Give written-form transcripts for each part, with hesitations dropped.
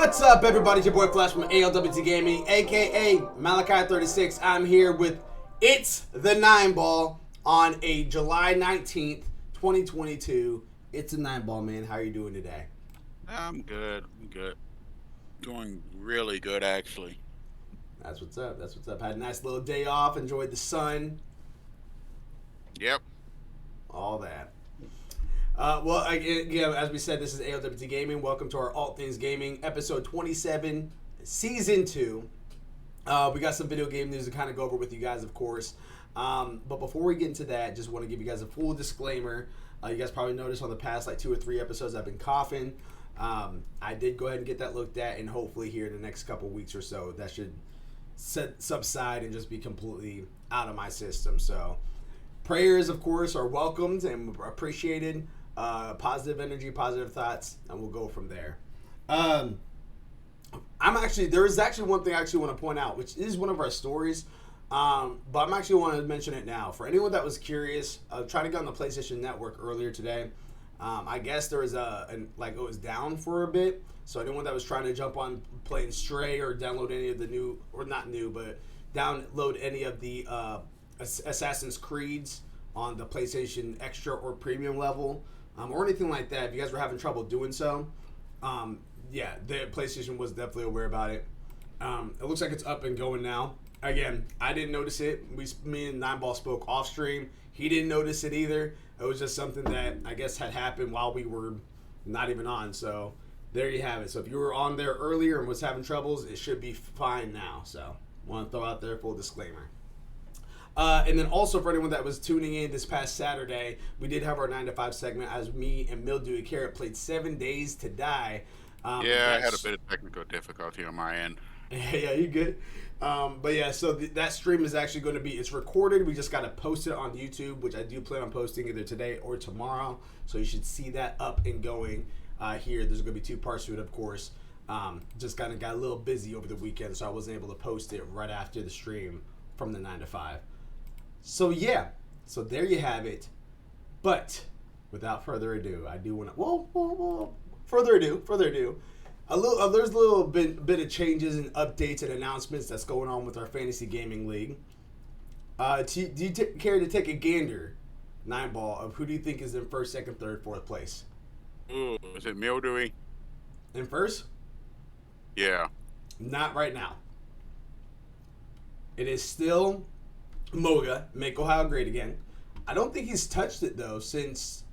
What's up, everybody? It's your boy Flash from ALWT Gaming, aka Malachi36. I'm here with It's the 9-Ball on a July 19th, 2022. It's a 9-Ball, man. How are you doing today? I'm good. Doing really good, actually. That's what's up. Had a nice little day off. Enjoyed the sun. Yep. All that. Well, again, as we said, this is ALWT Gaming. Welcome to our ALWT Things Gaming, episode 27, season 2. We got some video game news to kind of go over with you guys, of course. But before we get into that, just want to give you guys a full disclaimer. You guys probably noticed on the past 2 or 3 episodes I've been coughing. I did go ahead and get that looked at, and hopefully here in the next couple weeks or so, that should subside and just be completely out of my system. So prayers, of course, are welcomed and appreciated. Positive energy, positive thoughts, and we'll go from there. There is actually one thing I actually want to point out, which is one of our stories, but I'm actually want to mention it now. For anyone that was curious, trying to get on the PlayStation Network earlier today. I guess there was it was down for a bit, so anyone that was trying to jump on playing Stray or download any of the new, or not new, but download any of the Assassin's Creeds on the PlayStation Extra or Premium level, or anything like that, if you guys were having trouble doing so, the PlayStation was definitely aware about it. It looks like it's up and going now. Again, I didn't notice it. Me and 9-Ball spoke off stream. He didn't notice it either. It was just something that I guess had happened while we were not even on. So there you have it. So if you were on there earlier and was having troubles, it should be fine now. So want to throw out there full disclaimer. And then also for anyone that was tuning in this past Saturday, we did have our 9 to 5 segment as me and Mildew Carrot played 7 Days to Die. I had a bit of technical difficulty on my end. Yeah, you good? So that stream is actually going to be, it's recorded. We just got to post it on YouTube, which I do plan on posting either today or tomorrow. So you should see that up and going here. There's going to be 2 parts to it, of course. Just kind of got a little busy over the weekend, so I wasn't able to post it right after the stream from the 9 to 5. So there you have it. But without further ado, I do want to. Further ado. There's a little bit of changes and updates and announcements that's going on with our fantasy gaming league. Do you care to take a gander, 9-Ball, of who do you think is in first, second, third, fourth place? Ooh, is it Mildewy? In first? Yeah. Not right now. It is still Moga, Make Ohio Great Again. I don't think he's touched it, though, since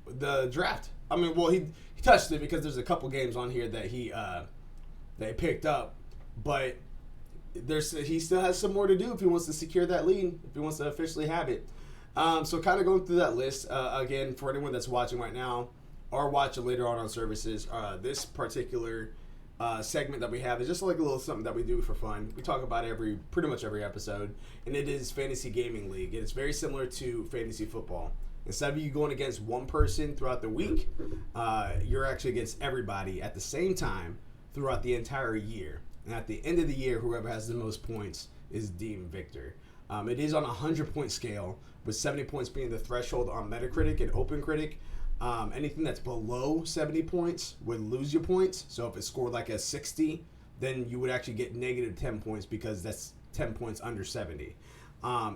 the draft. I mean, well, he touched it because there's a couple games on here that he picked up, but he still has some more to do if he wants to secure that lead, if he wants to officially have it. So kind of going through that list, again, for anyone that's watching right now or watching later on services, this particular segment that we have is just like a little something that we do for fun. We talk about pretty much every episode, and it is Fantasy Gaming League. It's very similar to fantasy football. Instead of you going against one person throughout the week, you're actually against everybody at the same time throughout the entire year. And at the end of the year, whoever has the most points is deemed victor. It is on a 100-point scale, with 70 points being the threshold on Metacritic and OpenCritic. Anything that's below 70 points would lose your points. So if it scored like a 60, then you would actually get negative 10 points because that's 10 points under 70.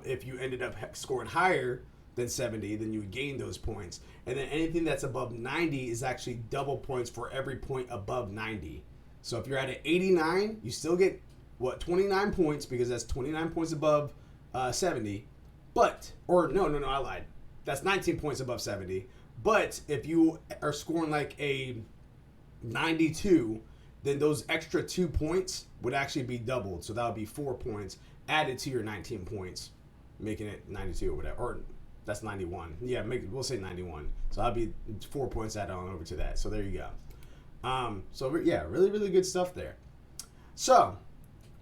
If you ended up scoring higher than 70, then you would gain those points. And then anything that's above 90 is actually double points for every point above 90. So if you're at an 89, you still get, 29 points, because that's 29 points above 70. I lied. That's 19 points above 70. But if you are scoring like a 92, then those extra 2 points would actually be doubled. So that would be 4 points added to your 19 points, making it 92 or whatever. Or that's 91. Yeah, we'll say 91. So that'll be 4 points added on over to that. So there you go. Really, really good stuff there. So,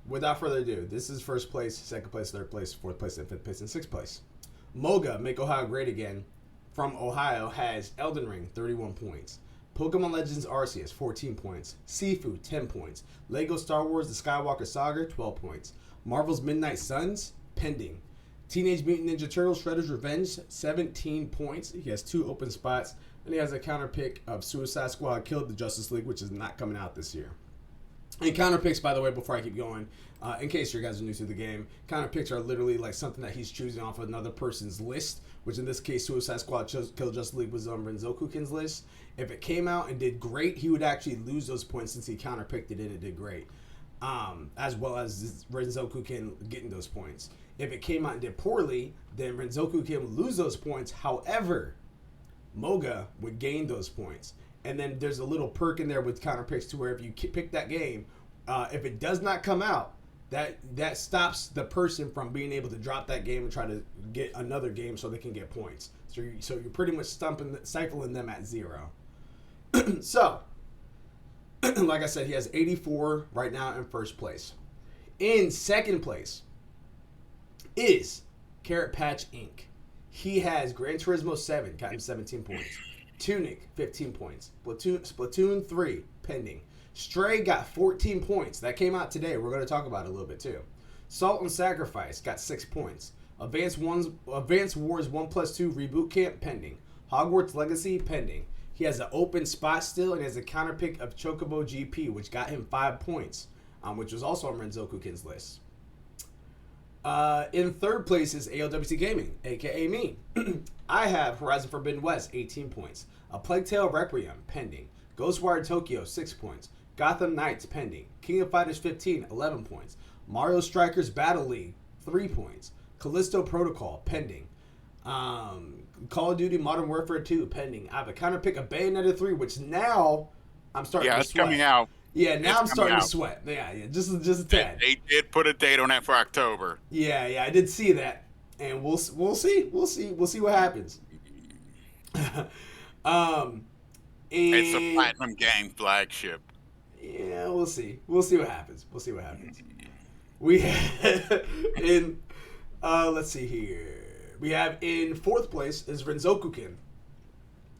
without further ado, this is first place, second place, third place, fourth place, and fifth place, and sixth place. Moga, Make Ohio Great Again, from Ohio, has Elden Ring, 31 points. Pokemon Legends Arceus, 14 points. Sifu, 10 points. Lego Star Wars The Skywalker Saga, 12 points. Marvel's Midnight Suns, pending. Teenage Mutant Ninja Turtles Shredder's Revenge, 17 points. He has 2 open spots. And he has a counter pick of Suicide Squad Killed the Justice League, which is not coming out this year. And counter picks, by the way, before I keep going, in case you guys are new to the game, counter picks are literally like something that he's choosing off of another person's list, which in this case, Suicide Squad Kill Justice League was on Renzokuken's list. If it came out and did great, he would actually lose those points since he counter picked it and it did great. As well as Renzokuken getting those points. If it came out and did poorly, then Renzokuken would lose those points. However, Moga would gain those points. And then there's a little perk in there with counter picks to where if you pick that game, if it does not come out, that stops the person from being able to drop that game and try to get another game so they can get points. So you're pretty much stifling them at 0. So, like I said, he has 84 right now in first place. In second place is Carrot Patch Inc. He has Gran Turismo 7, got him 17 points. Tunic, 15 points. Splatoon 3, pending. Stray got 14 points. That came out today. We're going to talk about it a little bit too. Salt and Sacrifice got 6 points. Advanced Wars 1+2 Reboot Camp, pending. Hogwarts Legacy, pending. He has an open spot still and has a counter pick of Chocobo GP, which got him 5 points, which was also on Renzokuken's list. In third place is ALWT Gaming, aka me. I have Horizon Forbidden West, 18 points. A Plague Tale Requiem, pending. Ghostwire Tokyo, 6 points. Gotham Knights, pending. King of Fighters 15, 11 points. Mario Strikers Battle League, 3 points. Callisto Protocol, pending. Call of Duty Modern Warfare 2, pending. I have a counter pick of Bayonetta 3, which now I'm starting to sweat. Yeah, it's coming out. Yeah, now I'm starting to sweat. Yeah, just a tad. They did put a date on that for October. Yeah, I did see that, and we'll see what happens. It's a platinum game flagship. Yeah, we'll see what happens. We have let's see here. We have in fourth place is Renzokuken,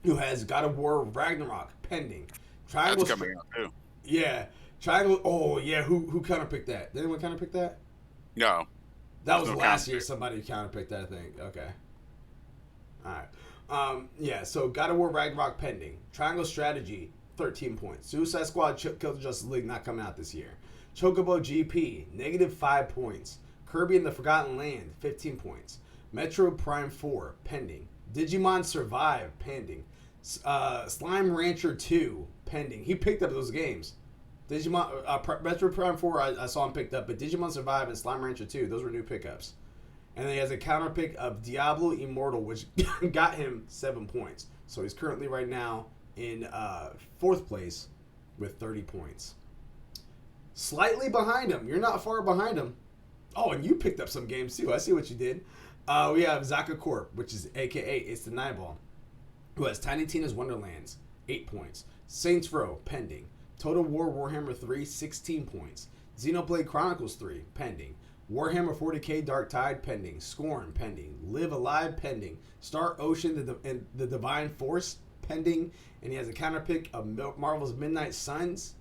who has God of War Ragnarok pending. That's coming out too. Yeah. Triangle. Oh, yeah. Who counterpicked that? Did anyone counterpick that? No. That was last year. Somebody counterpicked that, I think. Okay. All right. Yeah, so God of War Ragnarok pending. Triangle Strategy, 13 points. Suicide Squad Kill Justice League not coming out this year. Chocobo GP, -5 points. Kirby and the Forgotten Land, 15 points. Metro Prime 4, pending. Digimon Survive, pending. Slime Rancher 2, pending. He picked up those games. Digimon Metro Prime 4 I saw him picked up, but Digimon Survive and Slime Rancher 2, those were new pickups. And then he has a counter pick of Diablo Immortal, which got him 7 points. So he's currently right now in fourth place with 30 points. Slightly behind him. You're not far behind him. Oh, and you picked up some games too. I see what you did. We have Zaka Corp, which is AKA It's the Nightball, who has Tiny Tina's Wonderlands, 8 points. Saints Row, pending. Total War Warhammer 3, 16 points. Xenoblade Chronicles 3, pending. Warhammer 40k Dark Tide, pending. Scorn, pending. Live Alive, pending. Star Ocean and the Divine Force, pending. And he has a counter pick of Marvel's Midnight Suns,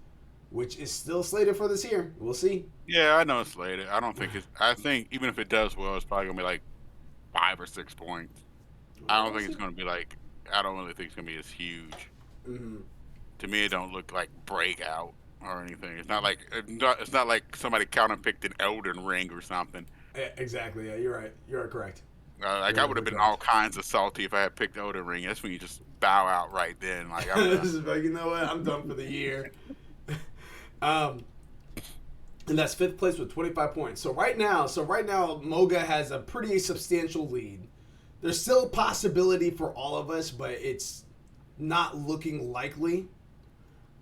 which is still slated for this year. We'll see. Yeah, I know it's slated. I think even if it does well, it's probably going to be like 5 or 6 points. I don't think it's going to be like, I don't really think it's going to be as huge. Mm-hmm. To me, it don't look like Breakout or anything. It's not like somebody counterpicked an Elden Ring or something. Yeah, exactly. Yeah, you're right. You're correct. I would have been all kinds of salty if I had picked Elden Ring. That's when you just bow out right then. Like, you know what? I'm done for the year. And that's fifth place with 25 points. So right now, Moga has a pretty substantial lead. There's still a possibility for all of us, but it's not looking likely.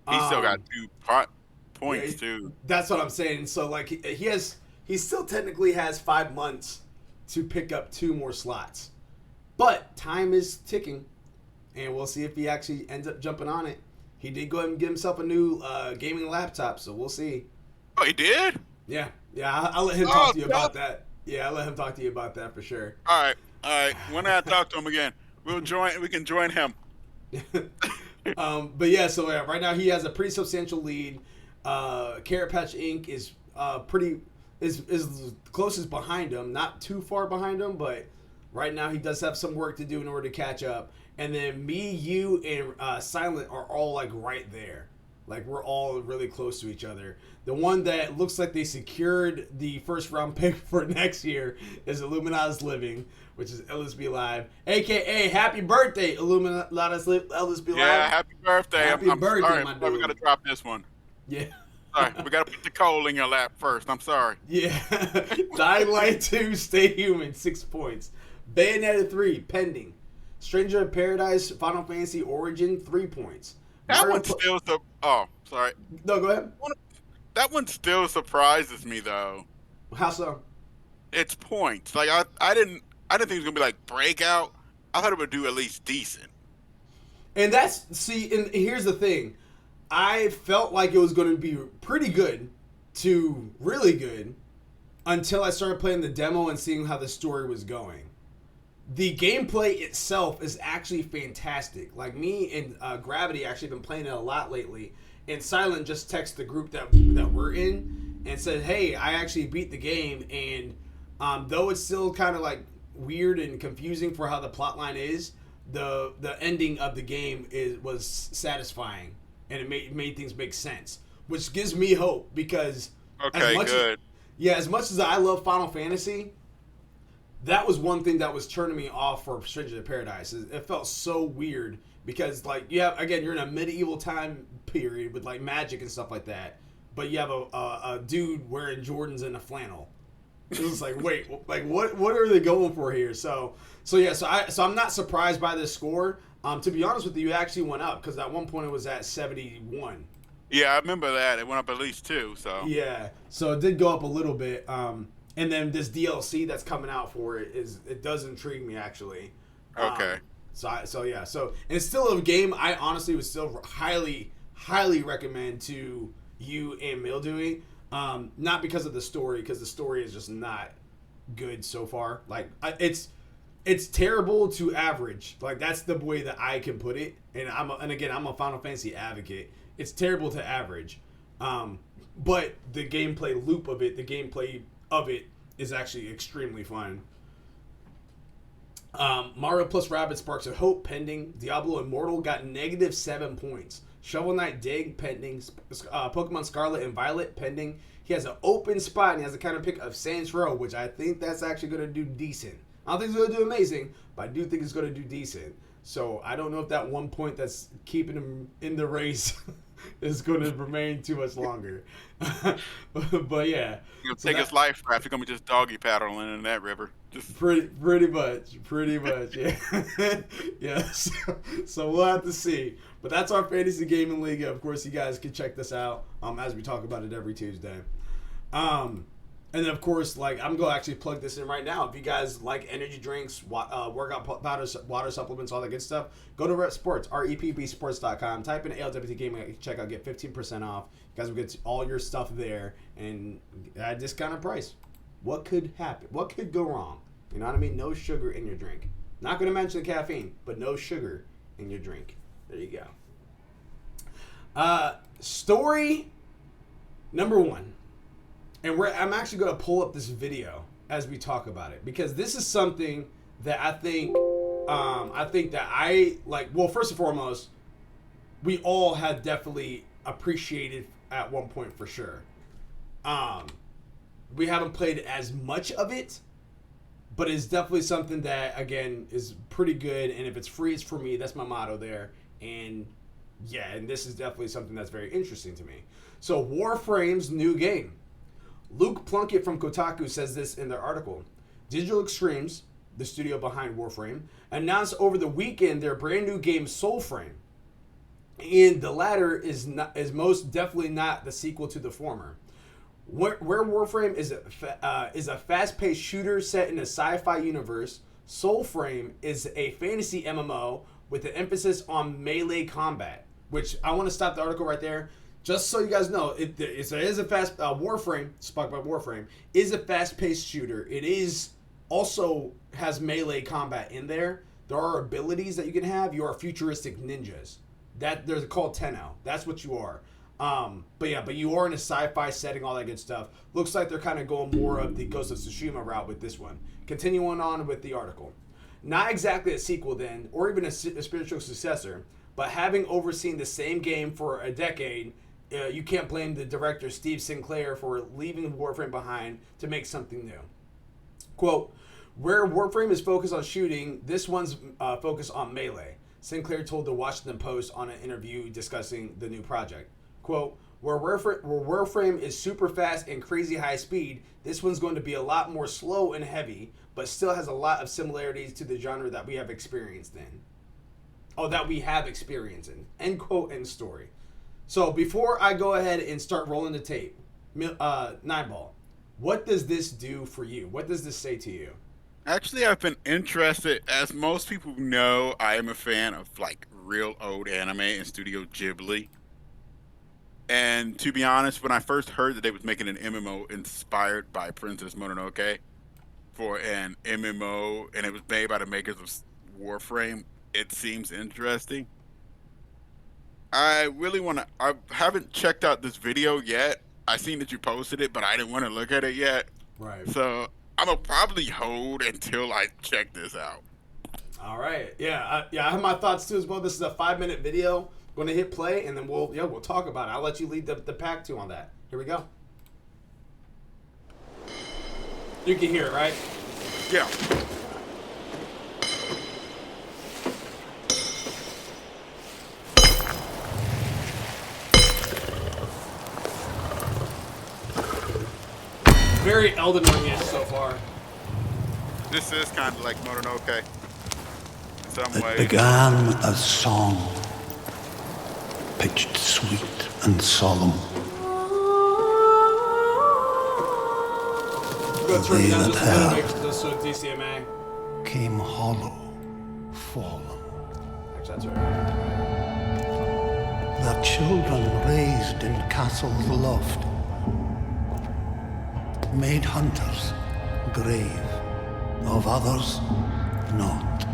He still got 2 points too. That's what I'm saying. So like he still technically has 5 months to pick up 2 more slots, but time is ticking, and we'll see if he actually ends up jumping on it. He did go ahead and get himself a new gaming laptop, so we'll see. Oh, he did? Yeah. I'll let him talk to you about that. Yeah, I'll let him talk to you about that for sure. All right. When I talk to him again, we can join him. But yeah, so right now he has a pretty substantial lead. Carrot Patch Inc. is closest behind him, not too far behind him, but right now he does have some work to do in order to catch up. And then me, you, and Silent are all like right there. Like we're all really close to each other. The one that looks like they secured the first round pick for next year is Illuminatus Living, which is LSB Live, aka Happy Birthday, Illuminatus LSB Live. Yeah, happy birthday. Happy birthday, sorry. my We dude. got to drop this one. Yeah. Sorry, we got to put the coal in your lap first. I'm sorry. Yeah. Dying Light 2, Stay Human, 6 points. Bayonetta 3, pending. Stranger of Paradise, Final Fantasy Origin, 3 points. That one still sorry. No, go ahead. That one still surprises me though. How so? It's points. Like I didn't think it was gonna be like breakout. I thought it would do at least decent. And and here's the thing. I felt like it was going to be pretty good to really good until I started playing the demo and seeing how the story was going. The gameplay itself is actually fantastic. Like me and Gravity actually been playing it a lot lately. And Silent just texted the group that we're in and said, "Hey, I actually beat the game, and though it's still kind of like weird and confusing for how the plotline is, the ending of the game was satisfying, and it made things make sense, which gives me hope because as much as I love Final Fantasy, that was one thing that was turning me off for Stranger of Paradise. It felt so weird because like you're in a medieval time period with like magic and stuff like that, but you have a dude wearing Jordans and a flannel. It was like, wait, like what are they going for here? So I'm not surprised by this score. To be honest with you, it actually went up because at one point it was at 71. Yeah, I remember that. It went up at least 2. So yeah, so it did go up a little bit. And then this DLC that's coming out for it does intrigue me actually. Okay. So and it's still a game I honestly would still highly recommend to you and Mildewey. Not because of the story, because the story is just not good so far. Like it's terrible to average. Like that's the way that I can put it. And I'm a Final Fantasy advocate. It's terrible to average. But the gameplay loop of it, the gameplay of it is actually extremely fun. Mario plus Rabbids Sparks of Hope pending. Diablo Immortal got -7 points. Shovel Knight Dig pending. Pokemon Scarlet and Violet pending. He has an open spot and he has a kind of pick of Saints Row, which I think that's actually going to do decent. I don't think it's going to do amazing, but I do think it's going to do decent. So I don't know if that 1 point that's keeping him in the race is going to remain too much longer. But yeah. He'll take his life raft. He's going to be just doggy paddling in that river. Just pretty much, yeah. Yeah, so we'll have to see. But that's our Fantasy Gaming League. Of course, you guys can check this out as we talk about it every Tuesday. And then, of course, like I'm going to actually plug this in right now. If you guys like energy drinks, workout powders, water supplements, all that good stuff, go to Rep Sports, repbsports.com. Type in ALWT Gaming, check out, get 15% off. You guys will get all your stuff there and at a discounted price. What could happen? What could go wrong? You know what I mean? No sugar in your drink. Not going to mention the caffeine, but no sugar in your drink. There you go. Story number 1. And I'm actually going to pull up this video as we talk about it because this is something that I think that I like. Well, first and foremost, we all have definitely appreciated at one point for sure. We haven't played as much of it, but it's definitely something that again is pretty good. And if it's free, it's for me. That's my motto there. And yeah, and this is definitely something that's very interesting to me. So Warframe's new game. Luke Plunkett from Kotaku says this in their article. Digital Extremes, the studio behind Warframe, announced over the weekend their brand new game Soulframe. And the latter is most definitely not the sequel to the former. Where Warframe is a fast-paced shooter set in a sci-fi universe, Soulframe is a fantasy MMO with an emphasis on melee combat. Which I want to stop the article right there. Just so you guys know, it is a fast Warframe. Spoke about Warframe is a fast-paced shooter. It is also has melee combat in there. There are abilities that you can have. You are futuristic ninjas. That they're called Tenno. That's what you are. But you are in a sci-fi setting, all that good stuff. Looks like they're kind of going more of the Ghost of Tsushima route with this one. Continuing on with the article. Not exactly a sequel then, or even a spiritual successor, but having overseen the same game for a decade, you can't blame the director Steve Sinclair for leaving Warframe behind to make something new. Quote, where Warframe is focused on shooting, this one's focused on melee, Sinclair told the Washington Post on an interview discussing the new project. Quote, where Warframe is super fast and crazy high speed, this one's going to be a lot more slow and heavy, but still has a lot of similarities to the genre that we have experienced in. Oh, that we have experience in. End quote, end story. So before I go ahead and start rolling the tape, Nineball, what does this do for you? What does this say to you? Actually, I've been interested. As most people know, I am a fan of like real old anime and Studio Ghibli. And to be honest, when I first heard that they was making an MMO inspired by Princess Mononoke for an MMO, and it was made by the makers of Warframe, it seems interesting. I really want to. I haven't checked out this video yet. I seen that you posted it, but I didn't want to look at it yet. Right. So I'm gonna probably hold until I check this out. All right. Yeah. I have my thoughts too as well. This is a 5-minute video. I'm gonna hit play and then we'll talk about it. I'll let you lead the pack too on that. Here we go. You can hear it, right? Yeah. Very Elden Ring-ish so far. This is kind of like Mononoke in some It ways. began as song, pitched sweet and solemn. I'm gonna turn it down They just a that little bit heard just so DCMA. came hollow, fallen. Actually, that's right. Their children raised in castles loft, made hunters grave, of others not.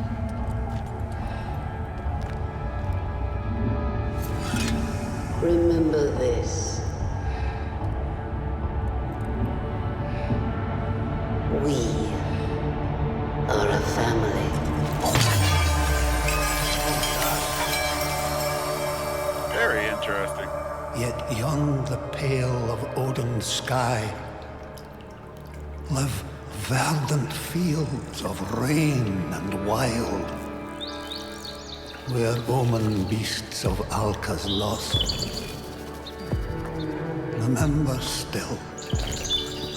Remember this. We are a family. Very interesting. Yet beyond the pale of Odin's sky live verdant fields of rain and wild, where omen beasts of Alka's lost remember still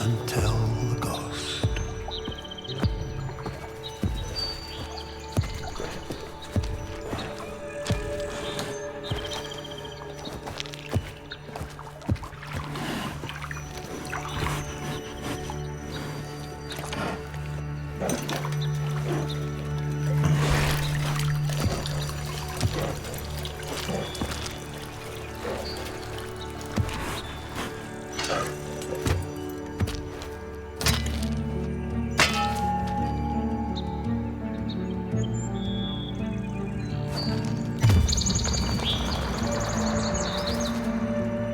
and tell the ghost.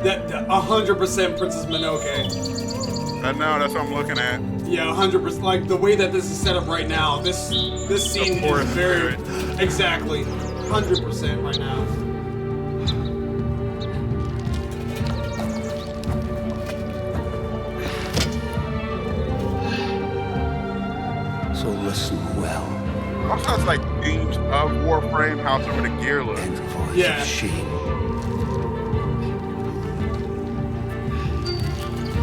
That 100% Princess Mononoke. I know, that's what I'm looking at. Yeah, 100%. Like the way that this is set up right now, this scene is forest very spirit. exactly 100% right now. So listen well, Also, it's like themes of Warframe, how some of the gear looks. envoys Yeah. of shame,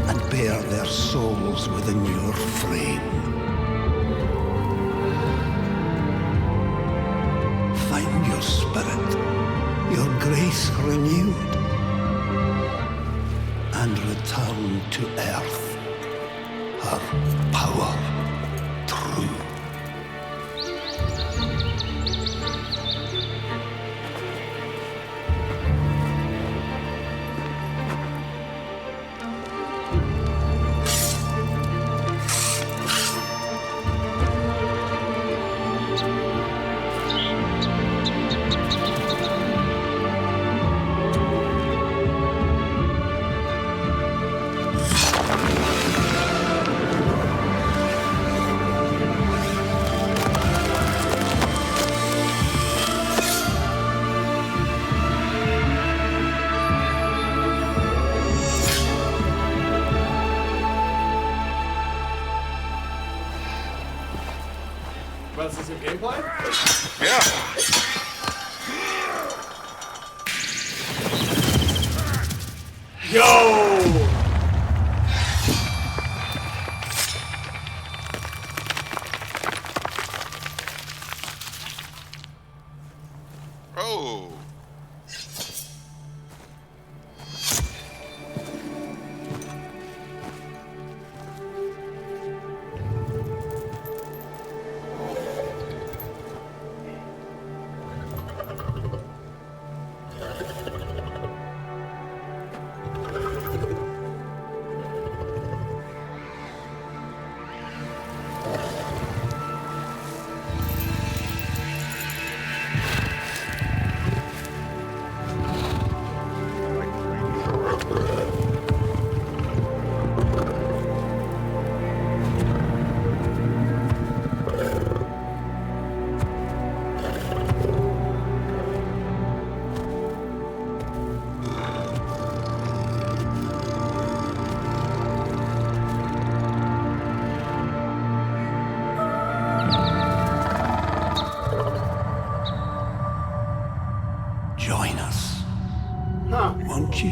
and bear their souls within your frame. Find your spirit, your grace renewed, and return to earth, her power true. play? Yeah. Yo! Oh. Join us, Huh. won't you?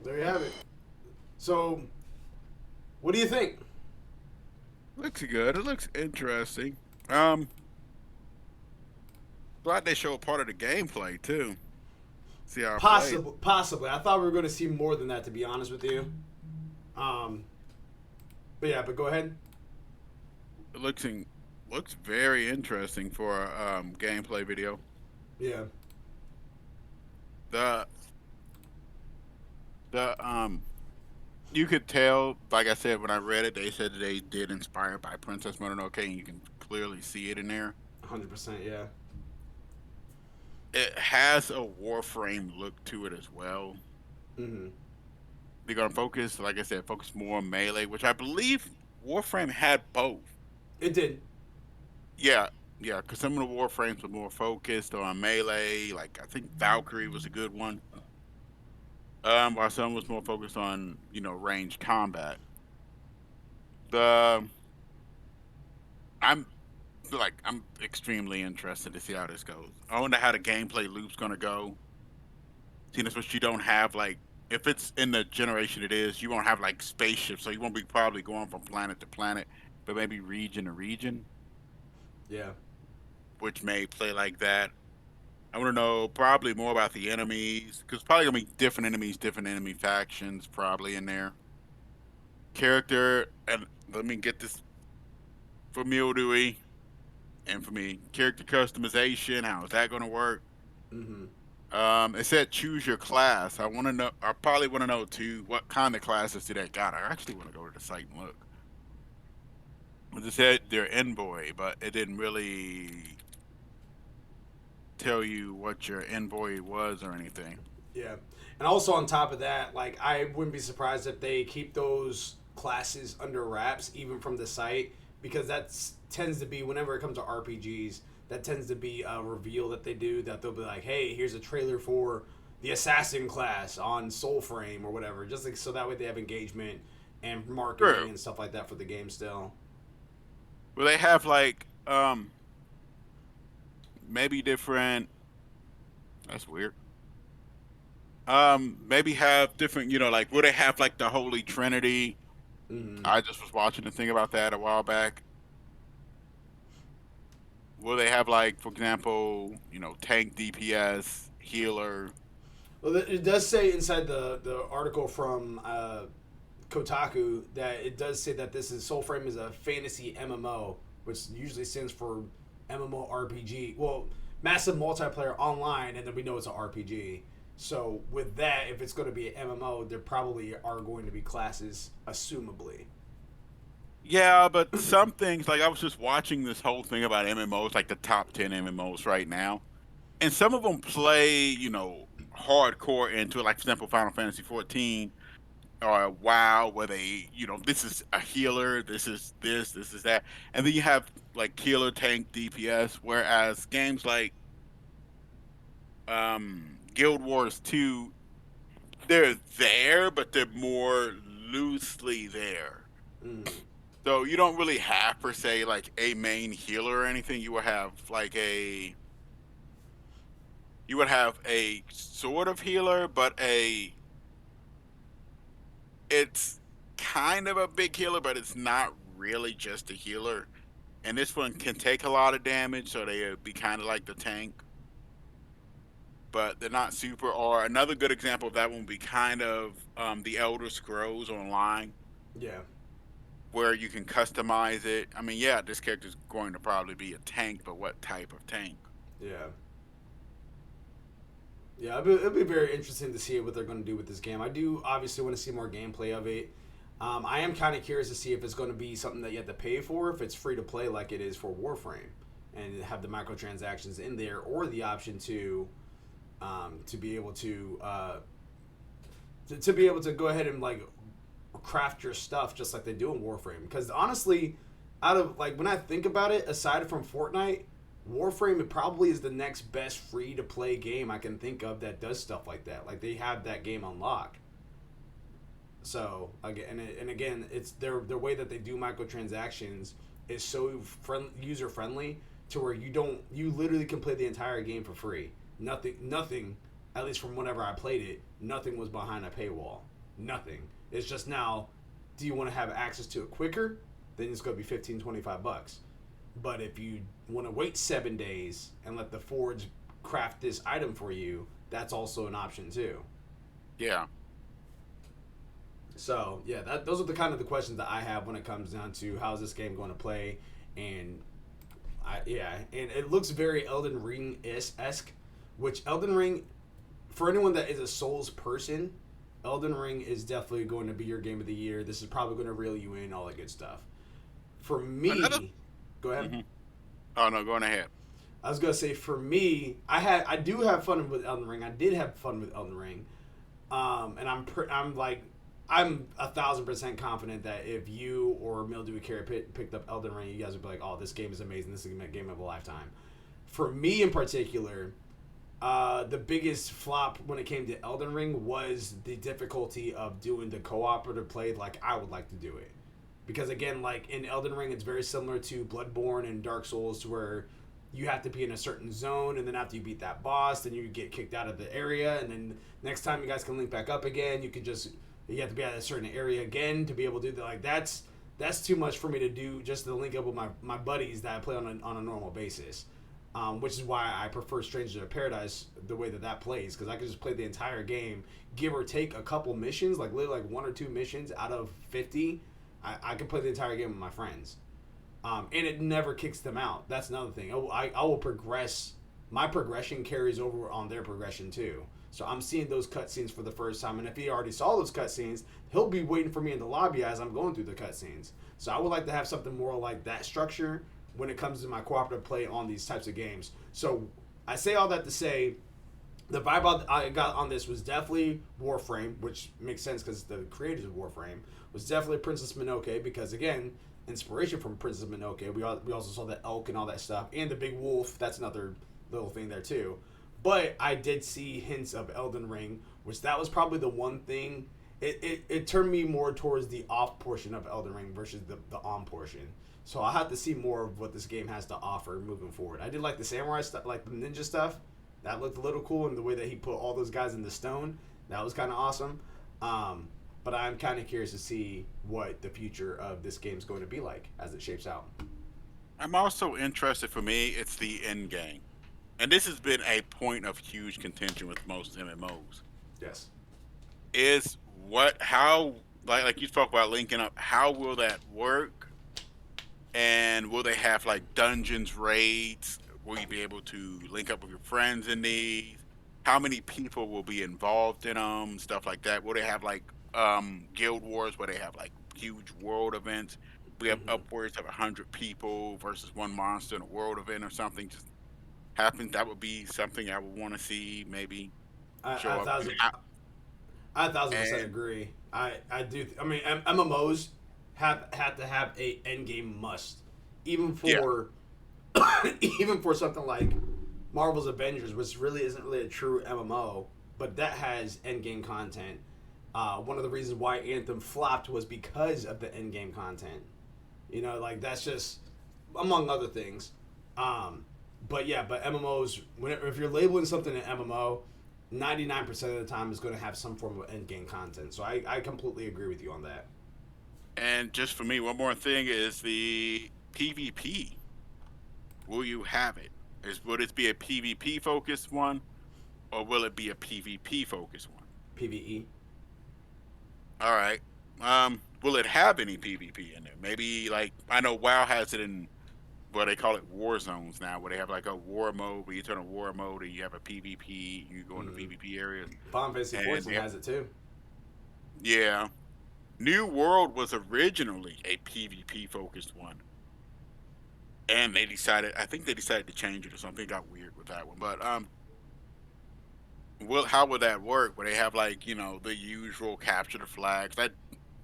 There you have it. So, what do you think? Looks good. It looks interesting. Glad they show a part of the gameplay too. See how it plays. Possibly. I thought we were going to see more than that, to be honest with you. But yeah, but go ahead. It looks very interesting for a gameplay video. Yeah. The you could tell, like I said when I read it, they said that they did inspired by Princess Mononoke, and you can clearly see it in there. 100%, yeah. It has a Warframe look to it as well. Mm-hmm. They're gonna focus, like I said, focus more on melee, which I believe Warframe had both. It did. Yeah, yeah, because some of the Warframes were more focused on melee. Like I think Valkyrie was a good one. While some was more focused on ranged combat. The I'm I'm extremely interested to see how this goes. I wonder how the gameplay loop's gonna go. Seeing as what you don't have like if it's in the generation it is, you won't have like spaceships, so you won't be probably going from planet to planet, but maybe region to region, Yeah. which may play like that. I want to know probably more about the enemies, because probably gonna be different enemies, different enemy factions, probably in there. Character, and let me get this for Mildewy, and for me, character customization. How is that gonna work? Mm-hmm. It said choose your class. I want to know. I probably want to know too. What kind of classes do they got? I actually want to go to the site and look. It said they're envoy, but it didn't really tell you what your envoy was or anything. Yeah. And also on top of that, like, I wouldn't be surprised if they keep those classes under wraps, even from the site, because tends to be, whenever it comes to RPGs, that tends to be a reveal that they do, that they'll be like, hey, here's a trailer for the assassin class on Soulframe or whatever, just like, so that way they have engagement and marketing Sure. and stuff like that for the game still. Well, they have like maybe different. That's weird. Maybe have different. Like will they have like the Holy Trinity? Mm-hmm. I just was watching a thing about that a while back. Will they have like, for example, tank DPS, healer? Well, it does say inside the article from Kotaku that it does say that this is Soulframe is a fantasy MMO, which usually stands for MMORPG. Well, massive multiplayer online, and then we know it's an RPG. So with that, if it's going to be an MMO, there probably are going to be classes, assumably. Yeah, but some things, like I was just watching this whole thing about MMOs, like the top 10 MMOs right now, and some of them play, hardcore into it, like for example, Final Fantasy 14 or WoW, where they, this is a healer, this is that, and then you have like healer, tank, DPS. Whereas games like Guild Wars 2, they're there, but they're more loosely there. Mm. So you don't really have per se like a main healer or anything. You would have a sort of healer, but it's kind of a big healer, but it's not really just a healer. And this one can take a lot of damage, so they would be kind of like the tank, but they're not super. Or another good example of that one would be kind of the Elder Scrolls Online, Yeah. where you can customize it. I mean, yeah, this character's going to probably be a tank, but what type of tank? Yeah. Yeah, it'll be very interesting to see what they're going to do with this game. I do obviously want to see more gameplay of it. I am kind of curious to see if it's going to be something that you have to pay for, if it's free to play like it is for Warframe, and have the microtransactions in there, or the option to be able to be able to go ahead and like craft your stuff just like they do in Warframe. Because honestly, out of like when I think about it, aside from Fortnite, Warframe it probably is the next best free to play game I can think of that does stuff like that. Like they have that game on lock. So again, and again, it's their way that they do microtransactions is so user friendly to where you literally can play the entire game for free. Nothing, at least from whenever I played it, nothing was behind a paywall. Nothing. It's just now, do you want to have access to it quicker? Then it's going to be $15-$25. But if you want to wait 7 days and let the Forge craft this item for you, that's also an option too. Yeah. So yeah, those are the kind of the questions that I have when it comes down to how's this game going to play, and and it looks very Elden Ring esque, which Elden Ring, for anyone that is a Souls person, Elden Ring is definitely going to be your game of the year. This is probably going to reel you in, all that good stuff. For me, go ahead. Mm-hmm. Oh no, going ahead. I was gonna say for me, I do have fun with Elden Ring. I did have fun with Elden Ring, and I'm 1,000% confident that if you or Mildew Carey picked up Elden Ring, you guys would be like, "Oh, this game is amazing. This is a game of a lifetime." For me in particular, the biggest flop when it came to Elden Ring was the difficulty of doing the cooperative play like I would like to do it. Because again, like in Elden Ring, it's very similar to Bloodborne and Dark Souls, where you have to be in a certain zone, and then after you beat that boss, then you get kicked out of the area, and then next time you guys can link back up again, you have to be at a certain area again to be able to do that. Like that's too much for me to do just to link up with my buddies that I play on a normal basis. Which is why I prefer Stranger of Paradise the way that plays, because I can just play the entire game, give or take a couple missions, like literally like 1 or 2 missions out of 50. I can play the entire game with my friends, and it never kicks them out. That's another thing. I will progress. My progression carries over on their progression too. So I'm seeing those cutscenes for the first time, and if he already saw those cutscenes, he'll be waiting for me in the lobby as I'm going through the cutscenes. So I would like to have something more like that structure when it comes to my cooperative play on these types of games. So I say all that to say, the vibe I got on this was definitely Warframe, which makes sense because the creators of Warframe was definitely Princess Mononoke, because again, inspiration from Princess Mononoke. We also saw the elk and all that stuff, and the big wolf. That's another little thing there too. But I did see hints of Elden Ring, which that was probably the one thing. It turned me more towards the off portion of Elden Ring versus the on portion. So I'll have to see more of what this game has to offer moving forward. I did like the samurai stuff, like the ninja stuff. That looked a little cool, and the way that he put all those guys in the stone, that was kind of awesome. But I'm kind of curious to see what the future of this game is going to be like as it shapes out. I'm also interested, for me, it's the end game. And this has been a point of huge contention with most MMOs. Yes. Is how, like you spoke about linking up, how will that work? And will they have like dungeons, raids, Will you be able to link up with your friends in these? How many people will be involved in them? Stuff like that. Will they have like guild wars where they have like huge world events? We have Hmm. upwards of 100 people versus one monster in a world event or something. Just happens. That would be something I would want to see maybe I show a up. thousand, I 1,000% And agree. I do. I mean, MMOs have to have a end game must, even yeah, for even for something like Marvel's Avengers, which really isn't really a true MMO, but that has end game content. One of the reasons why Anthem flopped was because of the end game content. You know, like that's just among other things. Um, but yeah, but MMOs, if you're labeling something an MMO, 99% of the time is going to have some form of end game content. So I completely agree with you on that. and just for me, one more thing is the PvP. Will you have it? Will this be a PvP focused one, or will it be a PvP focused one? PVE. All right. Will it have any PvP in there? Maybe like I know WoW has it in what they call it war zones now, where they have like a war mode where you turn a war mode and you have a PvP, you go into Mm-hmm. PvP areas, Final Fantasy and 14 has it too. yeah, New World was originally a PvP focused one, and I think they decided to change it or something. It got weird with that one, but how would that work? Where they have like the usual capture the flags?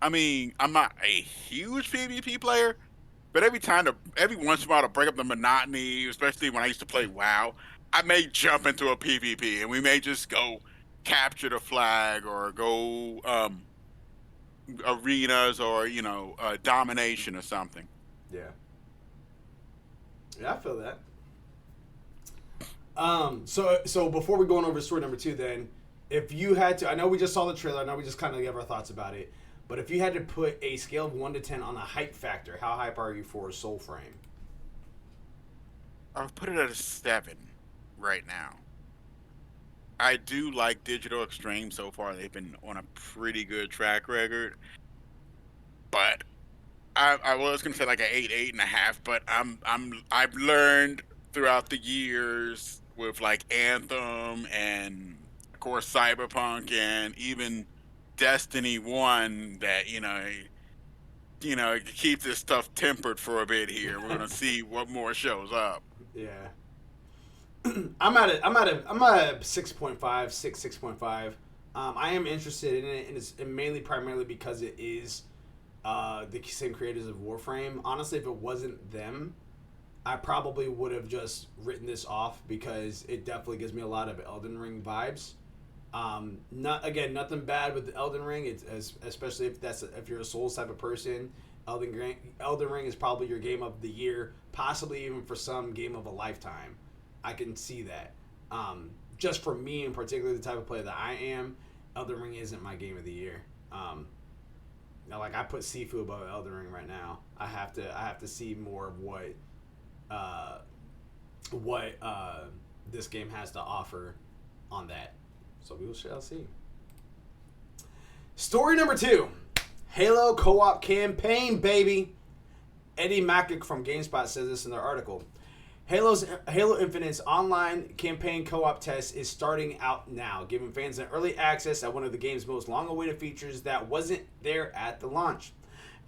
I mean, I'm not a huge PvP player, but every once in a while to break up the monotony, especially when I used to play WoW, I may jump into a PvP and we may just go capture the flag or go arenas or domination or something. Yeah. Yeah, I feel that. So before we go on over to story number two, then, if you had to, I know we just saw the trailer. I know we just kind of gave our thoughts about it. But if you had to put a scale of 1 to 10 on a hype factor, how hype are you for Soul Frame? I'll put it at a 7 right now. I do like Digital Extreme so far. They've been on a pretty good track record, but I was gonna say like an 8.5, but I've learned throughout the years with like Anthem and of course Cyberpunk and even Destiny 1 that keep this stuff tempered for a bit here. We're gonna see what more shows up. Yeah. I'm at a 6.5, 6.5. I am interested in it, and it's mainly primarily because it is the same creators of Warframe. Honestly, if it wasn't them, I probably would have just written this off because it definitely gives me a lot of Elden Ring vibes. Nothing bad with the Elden Ring. Especially if you're a Souls type of person. Elden Ring is probably your game of the year, possibly even for some game of a lifetime. I can see that. Just for me in particular, the type of player that I am, Elden Ring isn't my game of the year. Now, like I put Sifu above Elden Ring right now. I have to see more of uh, what this game has to offer on that. So we shall see. Story number two, Halo co-op campaign, baby. Eddie Macick from GameSpot says this in their article. Halo Infinite's online campaign co-op test is starting out now, giving fans an early access at one of the game's most long-awaited features that wasn't there at the launch.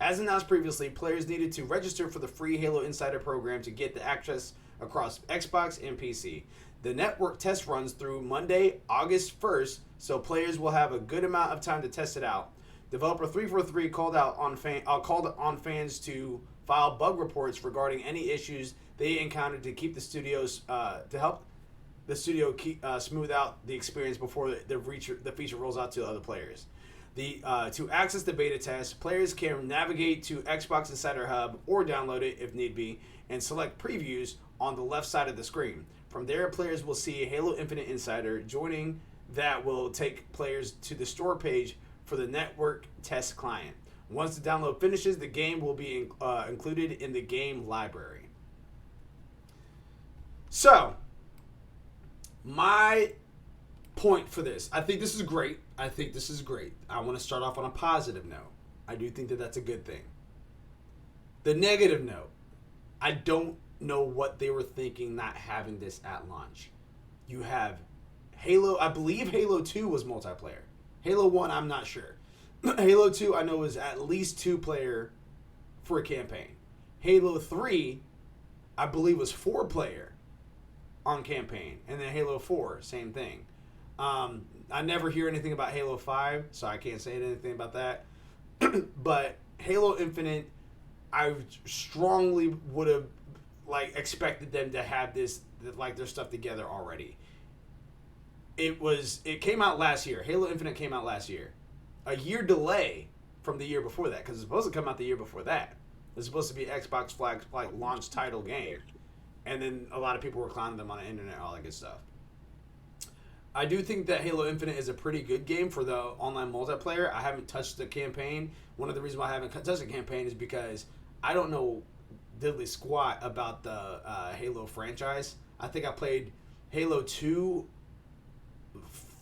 As announced previously, players needed to register for the free Halo Insider program to get the access across Xbox and PC. The network test runs through Monday, August 1st, so players will have a good amount of time to test it out. Developer 343 called on fans to file bug reports regarding any issues they encountered to keep the studios to help the studio keep smooth out the experience before the feature rolls out to other players. To access the beta test, players can navigate to Xbox Insider Hub or download it if need be, and select previews on the left side of the screen. From there, players will see Halo Infinite Insider joining that will take players to the store page for the network test client. Once the download finishes, the game will be included in the game library. So, my point for this, I think this is great. I want to start off on a positive note. I do think that that's a good thing. The negative note, I don't know what they were thinking not having this at launch. You have Halo. I believe Halo 2 was multiplayer. Halo 1, I'm not sure. Halo 2, I know, was at least 2-player for a campaign. Halo 3, I believe, was 4-player on campaign. And then Halo 4, same thing. I never hear anything about Halo 5, so I can't say anything about that. But Halo Infinite, I strongly would have expected them to have this, their stuff together already. It came out last year. Halo Infinite came out last year. A year delay from the year before that, because it's supposed to come out the year before that. It's supposed to be Xbox flag launch title game, and then a lot of people were clowning them on the internet, all that good stuff. I do think that Halo Infinite is a pretty good game for the online multiplayer. I haven't touched the campaign. One of the reasons why I haven't touched the campaign is because I don't know diddly squat about the Halo franchise. I think I played Halo 2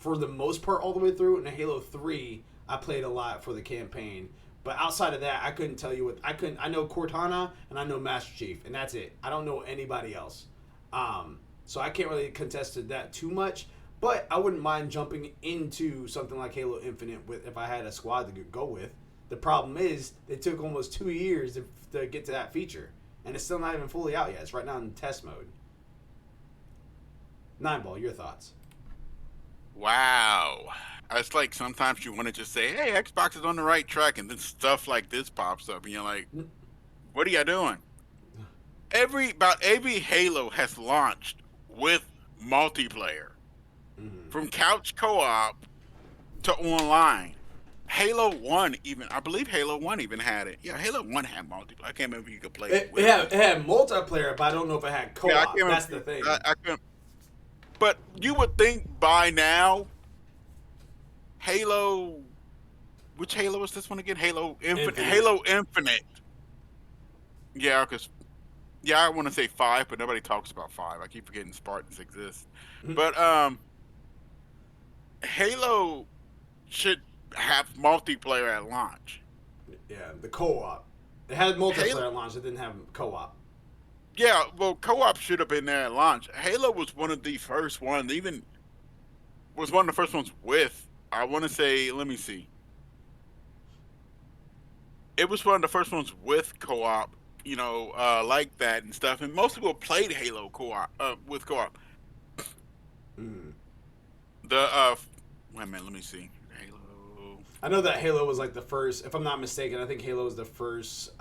for the most part all the way through, and Halo 3 I played a lot for the campaign. But outside of that, I couldn't tell you what I know Cortana and I know Master Chief, and that's it. I don't know anybody else. So I can't really contest to that too much. But I wouldn't mind jumping into something like Halo Infinite if I had a squad to go with. The problem is it took almost 2 years to get to that feature, and it's still not even fully out yet. It's right now in test mode. Nineball, your thoughts? Wow. It's like sometimes you want to just say, hey, Xbox is on the right track, and then stuff like this pops up, and you're like, what are you doing? About every Halo has launched with multiplayer. Mm-hmm. From couch co-op to online. Halo 1 even, I believe Halo 1 even had it. Yeah, Halo 1 had multiplayer. I can't remember if you could play it. It had multiplayer, but I don't know if it had co-op. Yeah, that's the thing. But you would think by now, Halo, which Halo is this one again? Halo Infinite. Halo Infinite. Yeah, because, I want to say 5, but nobody talks about 5. I keep forgetting Spartans exist. Mm-hmm. But Halo should have multiplayer at launch. Yeah, the co-op. It had multiplayer at launch. It didn't have co-op. Yeah, well, co-op should have been there at launch. Halo was one of the first ones, even was one of the first ones with, I want to say, let me see. It was one of the first ones with co-op, like that and stuff. And most people played Halo co-op, with co-op. Mm. Wait a minute, let me see. Halo. I know that Halo was the first, if I'm not mistaken, I think Halo was the first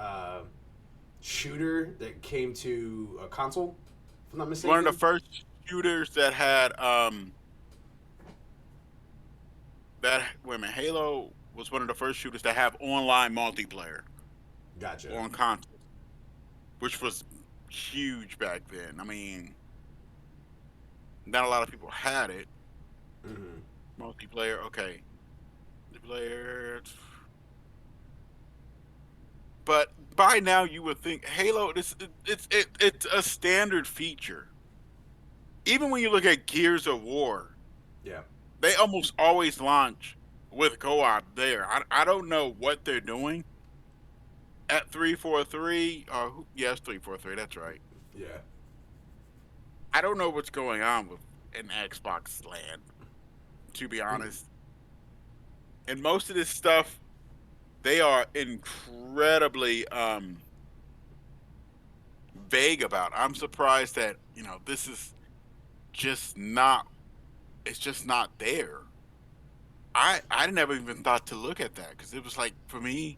shooter that came to a console, if I'm not mistaken. One of the first shooters that had, Halo was one of the first shooters to have online multiplayer. Gotcha. On console. Which was huge back then. I mean, not a lot of people had it. Mm-hmm. Multiplayer, okay. Multiplayer. But by now you would think Halo, it's a standard feature. Even when you look at Gears of War, yeah, they almost always launch with co-op there. I don't know what they're doing at 343. Yes, 343. That's right. Yeah. I don't know what's going on with an Xbox land, to be honest. And most of this stuff, they are incredibly vague about. I'm surprised that, this is just not, it's just not there. I never even thought to look at that, because it was like, for me,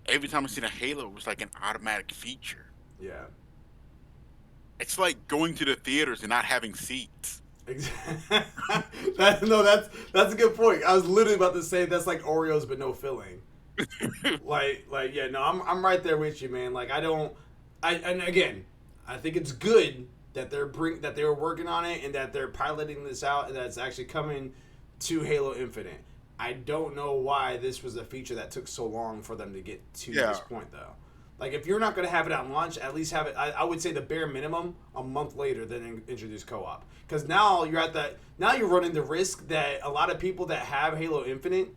every time I seen a Halo, it was like an automatic feature. Yeah. It's like going to the theaters and not having seats. Exactly. That's a good point. I was literally about to say that's like Oreos but no filling. I'm right there with you, man. And again, I think it's good that they were working on it and that they're piloting this out and that it's actually coming to Halo Infinite. I don't know why this was a feature that took so long for them to get to this point, though. If you're not going to have it at launch, at least have it, I would say the bare minimum, a month later than introduce co-op. Because now you're running the risk that a lot of people that have Halo Infinite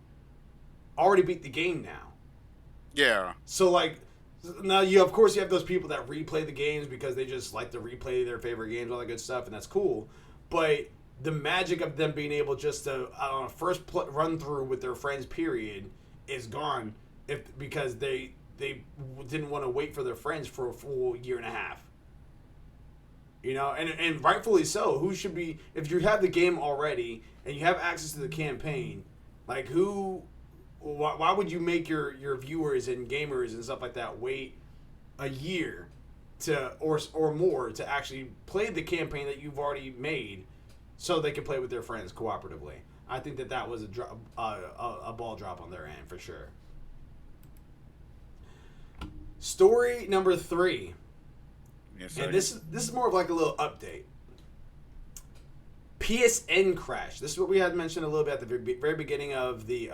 already beat the game now. Yeah. So, Now, you of course you have those people that replay the games because they just like to replay their favorite games, all that good stuff, and that's cool. But the magic of them being able just to on a run through with their friends, period, is gone because they didn't want to wait for their friends for a full year and a half. You know, and rightfully so. Who should be, if you have the game already and you have access to the campaign, like why would you make your viewers and gamers and stuff like that wait a year to or more to actually play the campaign that you've already made so they can play with their friends cooperatively? I think that was a ball drop on their end for sure. Story number 3. Yes, and this is more of like a little update. PSN crash. This is what we had mentioned a little bit at the very beginning of the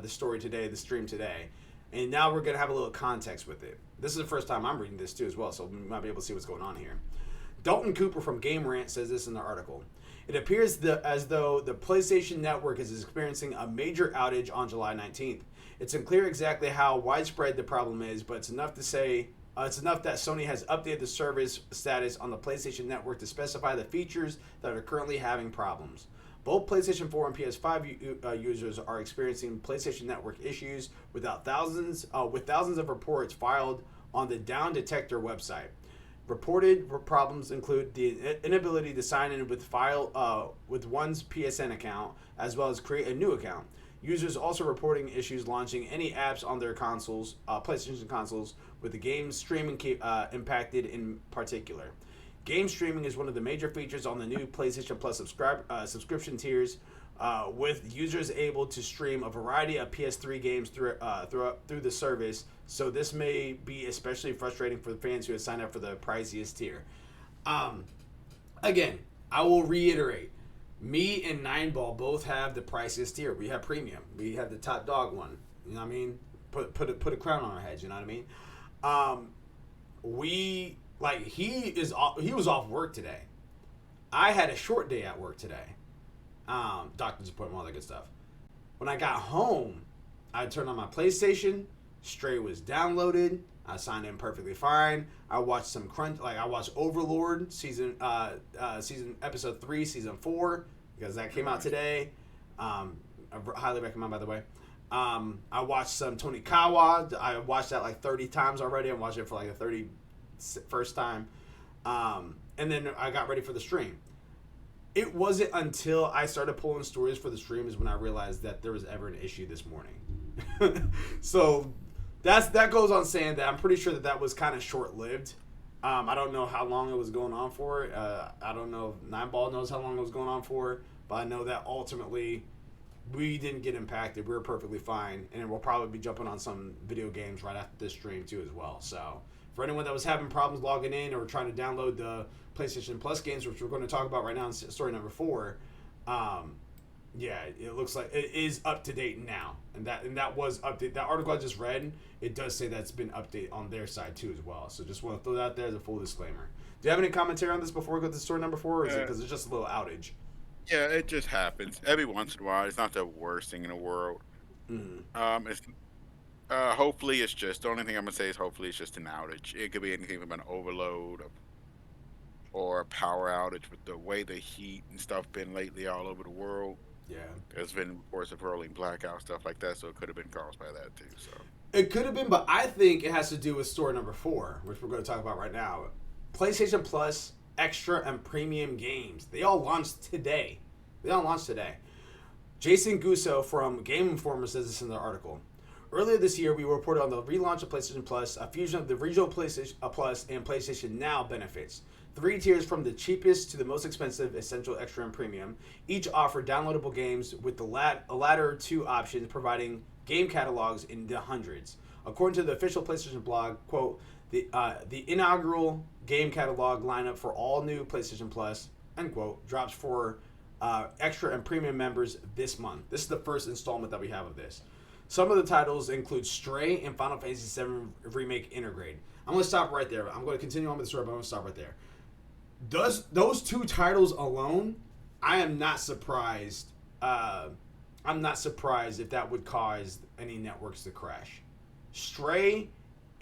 story today, the stream today, and now we're gonna have a little context with it. This is the first time I'm reading this too as well, so we might be able to see what's going on here. Dalton Cooper from Game Rant says this in the article. It appears as though the PlayStation Network is experiencing a major outage on July 19th. It's unclear exactly how widespread the problem is, but it's enough to say. It's enough that Sony has updated the service status on the PlayStation Network to specify the features that are currently having problems. Both PlayStation 4 and PS5 users are experiencing PlayStation Network issues with thousands of reports filed on the Down Detector website. Reported problems include the inability to sign in with one's PSN account, as well as create a new account. Users also reporting issues launching any apps on their consoles, PlayStation consoles, with the game streaming impacted in particular. Game streaming is one of the major features on the new PlayStation Plus subscription tiers, with users able to stream a variety of PS3 games through the service. So this may be especially frustrating for the fans who have signed up for the priciest tier. Again, I will reiterate. Me and Nineball both have the priciest tier. We have premium. We have the top dog one. You know what I mean? Put a crown on our heads. You know what I mean? He was off work today. I had a short day at work today. Doctor's appointment, all that good stuff. When I got home, I turned on my PlayStation. Stray was downloaded. I signed in perfectly fine. I watched some I watched Overlord season episode 3, season 4, because that came out today. I highly recommend, by the way. I watched some Tony Kawa. I watched that like 30 times already. I watched it for like the 31st time. And then I got ready for the stream. It wasn't until I started pulling stories for the stream is when I realized that there was ever an issue this morning. So that goes on saying that I'm pretty sure that was kind of short-lived. I don't know how long it was going on for. I don't know if Nineball knows how long it was going on for, but I know that ultimately we didn't get impacted. We were perfectly fine, and we'll probably be jumping on some video games right after this stream too as well. So for anyone that was having problems logging in or trying to download the PlayStation Plus games, which we're going to talk about right now in story number 4, yeah, it looks like it is up to date now, and that was updated. That article I just read, it does say that's been updated on their side too as well. So just want to throw that out there as a full disclaimer. Do you have any commentary on this before we go to story number 4, or is it because it's just a little outage? Yeah, it just happens every once in a while. It's not the worst thing in the world. Mm-hmm. Hopefully it's just, the only thing I'm gonna say is hopefully it's just an outage. It could be anything from an overload or a power outage with the way the heat and stuff been lately all over the world. Yeah, there's been reports of rolling blackout, stuff like that, so it could have been caused by that too. So it could have been, but I think it has to do with story number 4, which we're going to talk about right now. PlayStation Plus Extra and Premium games. They all launched today. Jason Gusso from Game Informer says this in the article. Earlier this year, we reported on the relaunch of PlayStation Plus, a fusion of the regional PlayStation Plus and PlayStation Now benefits. 3 tiers from the cheapest to the most expensive, Essential, Extra, and Premium. Each offer downloadable games with the latter 2 options providing game catalogs in the hundreds. According to the official PlayStation blog, quote, the inaugural game catalog lineup for all new PlayStation Plus, end quote, drops for Extra and Premium members this month. This is the first installment that we have of this. Some of the titles include Stray and Final Fantasy VII Remake Intergrade. I'm going to stop right there. I'm going to continue on with the story, but I'm going to stop right there. Those 2 titles alone, I am not surprised. I'm not surprised if that would cause any networks to crash. Stray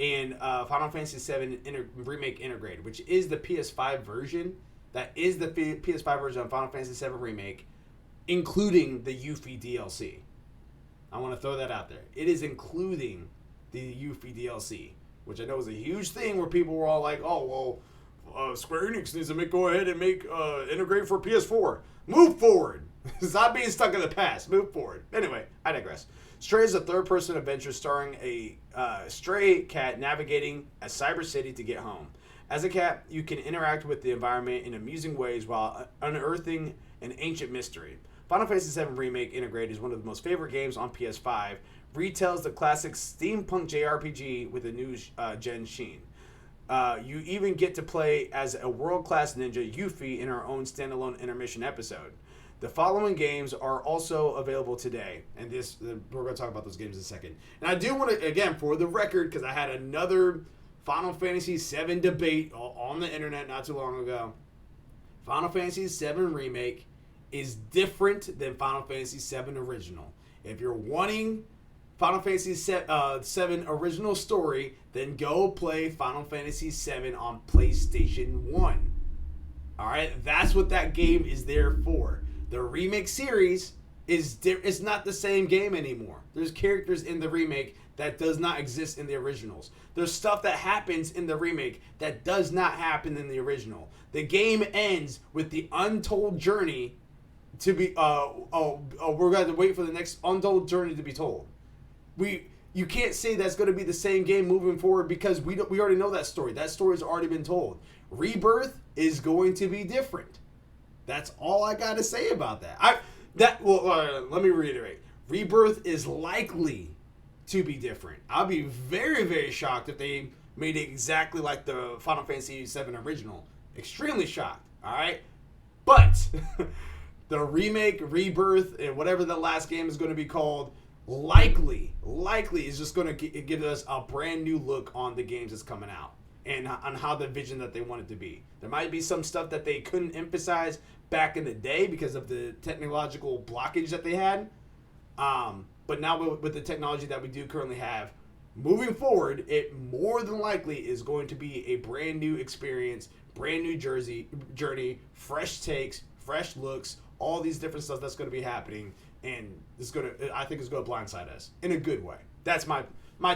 and Final Fantasy VII Remake Integrated, which is the PS5 version. That is the PS5 version of Final Fantasy VII Remake, including the Yuffie DLC. I want to throw that out there. It is including the Yuffie DLC, which I know is a huge thing where people were all like, "Oh, well, Square Enix needs to go ahead and make integrate for PS4. Move forward. Stop being stuck in the past. Move forward." Anyway, I digress. Stray is a third-person adventure starring a stray cat navigating a cyber city to get home. As a cat, you can interact with the environment in amusing ways while unearthing an ancient mystery. Final Fantasy VII Remake Integrated is one of the most favorite games on PS5. Retells the classic steampunk JRPG with a new gen sheen. You even get to play as a world-class ninja, Yuffie, in her own standalone intermission episode. The following games are also available today, and we're going to talk about those games in a second. And I do want to, again, for the record, because I had another Final Fantasy VII debate on the internet not too long ago. Final Fantasy VII Remake is different than Final Fantasy VII Original. If you're wanting Final Fantasy VII Original Story, then go play Final Fantasy VII on PlayStation 1. Alright, that's what that game is there for. The remake series it's not the same game anymore. There's characters in the remake that does not exist in the originals. There's stuff that happens in the remake that does not happen in the original. The game ends with the untold journey to be we're going to wait for the next untold journey to be told. You can't say that's going to be the same game moving forward because we already know that story. That story's already been told. Rebirth is going to be different. That's all I got to say about that. Let me reiterate. Rebirth is likely to be different. I'll be very, very shocked if they made it exactly like the Final Fantasy VII original. Extremely shocked. All right, but the remake, Rebirth, and whatever the last game is going to be called, likely is just going to give us a brand new look on the games that's coming out and on how the vision that they want it to be. There might be some stuff that they couldn't emphasize back in the day because of the technological blockage that they had. But now with the technology that we do currently have, moving forward, it more than likely is going to be a brand new experience, brand new journey, fresh takes, fresh looks, all these different stuff that's going to be happening. And I think it's going to blindside us in a good way. That's my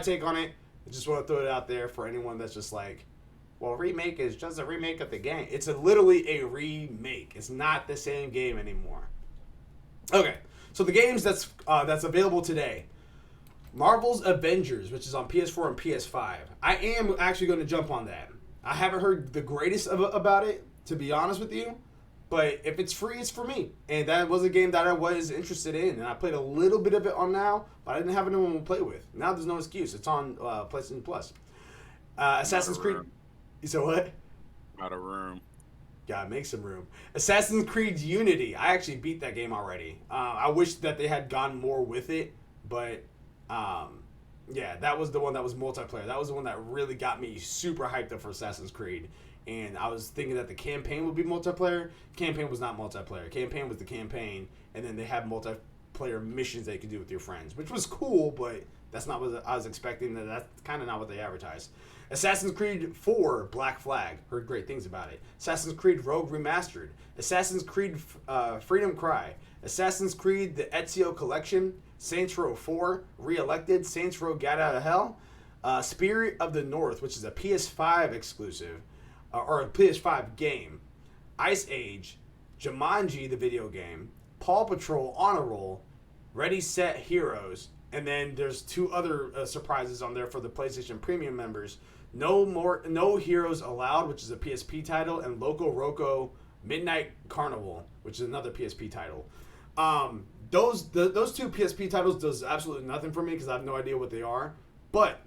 take on it. I just want to throw it out there for anyone that's just like, well, remake is just a remake of the game. It's literally a remake. It's not the same game anymore. Okay, so the games that's available today. Marvel's Avengers, which is on PS4 and PS5. I am actually going to jump on that. I haven't heard the greatest about it, to be honest with you. But if it's free, it's for me. And that was a game that I was interested in. And I played a little bit of it on now, but I didn't have anyone to play with. Now there's no excuse. It's on PlayStation Plus. Assassin's Creed. You said what? Out of room. Gotta make some room. Assassin's Creed Unity. I actually beat that game already. I wish that they had gone more with it. But, yeah, that was the one that was multiplayer. That was the one that really got me super hyped up for Assassin's Creed. And I was thinking that the campaign would be multiplayer. Campaign was not multiplayer. Campaign was the campaign, and then they have multiplayer missions that you can do with your friends, which was cool, but that's not what I was expecting. That's kind of not what they advertised. Assassin's Creed 4 Black Flag. Heard great things about it. Assassin's Creed Rogue Remastered. Assassin's Creed Freedom Cry. Assassin's Creed The Ezio Collection. Saints Row 4 Re-Elected. Saints Row Get Out of Hell. Spirit of the North, which is a PS5 exclusive. Or a PS5 game, Ice Age, Jumanji the video game, Paw Patrol Honor Roll, Ready Set Heroes, and then there's two other surprises on there for the PlayStation Premium members. No Heroes Allowed, which is a PSP title, and Loco Roco Midnight Carnival, which is another PSP title. Those two PSP titles does absolutely nothing for me because I have no idea what they are, but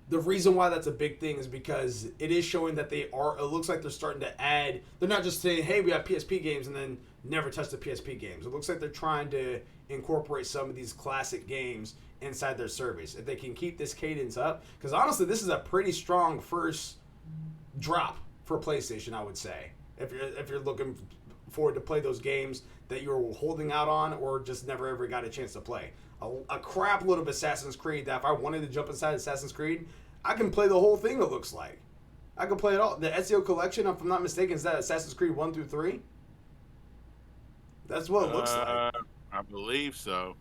the reason why that's a big thing is because it is showing that it looks like they're starting to add, they're not just saying, hey, we have PSP games and then never touch the PSP games. It looks like they're trying to incorporate some of these classic games inside their service. If they can keep this cadence up, because honestly, this is a pretty strong first drop for PlayStation, I would say. If you're looking forward to play those games that you're holding out on or just never ever got a chance to play. A crap load of Assassin's Creed that if I wanted to jump inside Assassin's Creed, I can play the whole thing. It looks like I can play it all. The Ezio collection, if I'm not mistaken, is that Assassin's Creed 1 through 3? That's what it looks like. I believe so.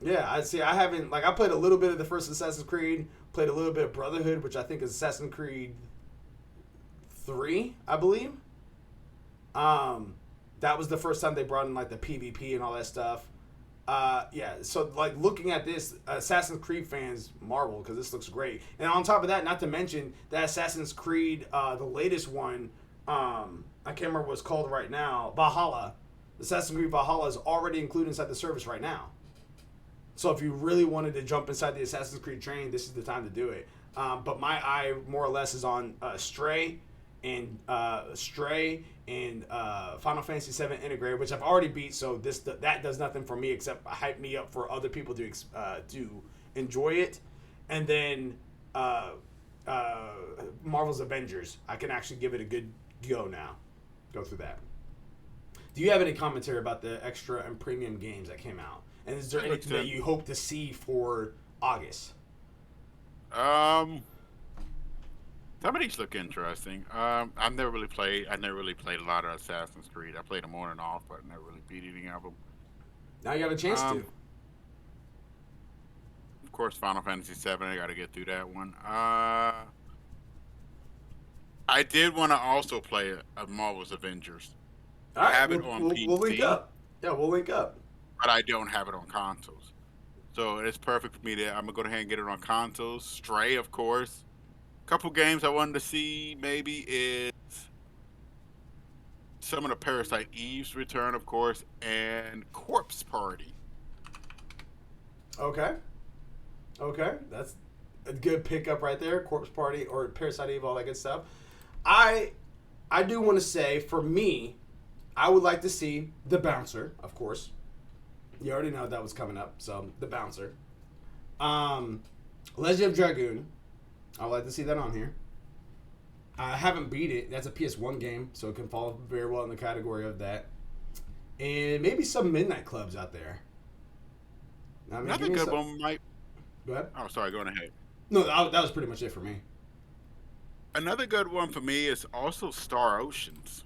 Yeah, I see. I haven't I played a little bit of the first Assassin's Creed, played a little bit of Brotherhood, which I think is Assassin's Creed 3, I believe. That was the first time they brought in like the PvP and all that stuff. Yeah, so like looking at this, Assassin's Creed fans marvel because this looks great. And on top of that, not to mention that Assassin's Creed, the latest one, I can't remember what it's called right now, Valhalla. Assassin's Creed Valhalla is already included inside the service right now. So if you really wanted to jump inside the Assassin's Creed train, this is the time to do it. But my eye more or less is on Stray and Final Fantasy VII Integrated, which I've already beat. So that does nothing for me except hype me up for other people to enjoy it. And then Marvel's Avengers, I can actually give it a good go now. Go through that. Do you have any commentary about the extra and premium games that came out? And is there anything that you hope to see for August? Some of these look interesting. I've never really played a lot of Assassin's Creed. I played them on and off, but never really beat any of them. Now you have a chance to. Of course, Final Fantasy VII. I got to get through that one. I did want to also play a Marvel's Avengers. All right, I have it on PC. We'll link up. Yeah, we'll link up. But I don't have it on consoles. So it's perfect for me I'm going to go ahead and get it on consoles. Stray, of course. A couple games I wanted to see maybe is some of the Parasite Eve's return, of course, and Corpse Party. Okay. That's a good pickup right there. Corpse Party or Parasite Eve, all that good stuff. I do want to say, for me, I would like to see The Bouncer, of course. You already know that was coming up, so The Bouncer. Legend of Dragoon. I would like to see that on here. I haven't beat it. That's a PS1 game, so it can fall very well in the category of that. And maybe some Midnight Clubs out there. Another good one might... Go ahead. Oh, sorry, go ahead. No, that was pretty much it for me. Another good one for me is also Star Oceans.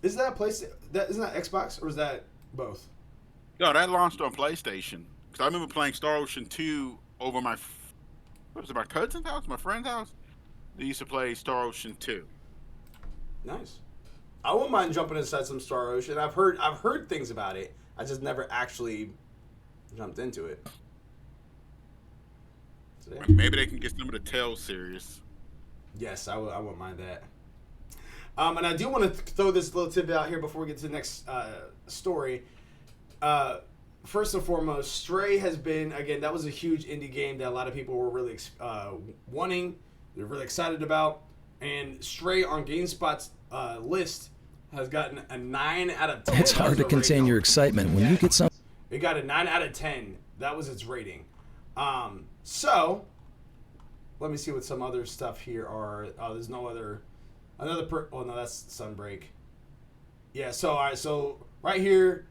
Is that a place? Isn't that Xbox or is that both? No, that launched on PlayStation. Because I remember playing Star Ocean 2 over my cousin's house, my friend's house. They used to play Star Ocean 2. Nice. I wouldn't mind jumping inside some Star Ocean. I've heard things about it. I just never actually jumped into it. So, yeah. Maybe they can get some of the Tales series. Yes, I wouldn't mind that. And I do want to throw this little tidbit out here before we get to the next story. First and foremost, Stray has been, again, that was a huge indie game that a lot of people were really wanting. They're really excited about. And Stray on GameSpot's list has gotten a 9 out of 10. It's hard to contain your excitement when you get some. It got a 9 out of 10. That was its rating. So, let me see what some other stuff here are. There's no other... oh no, that's Sunbreak. Yeah, so all right, so right here,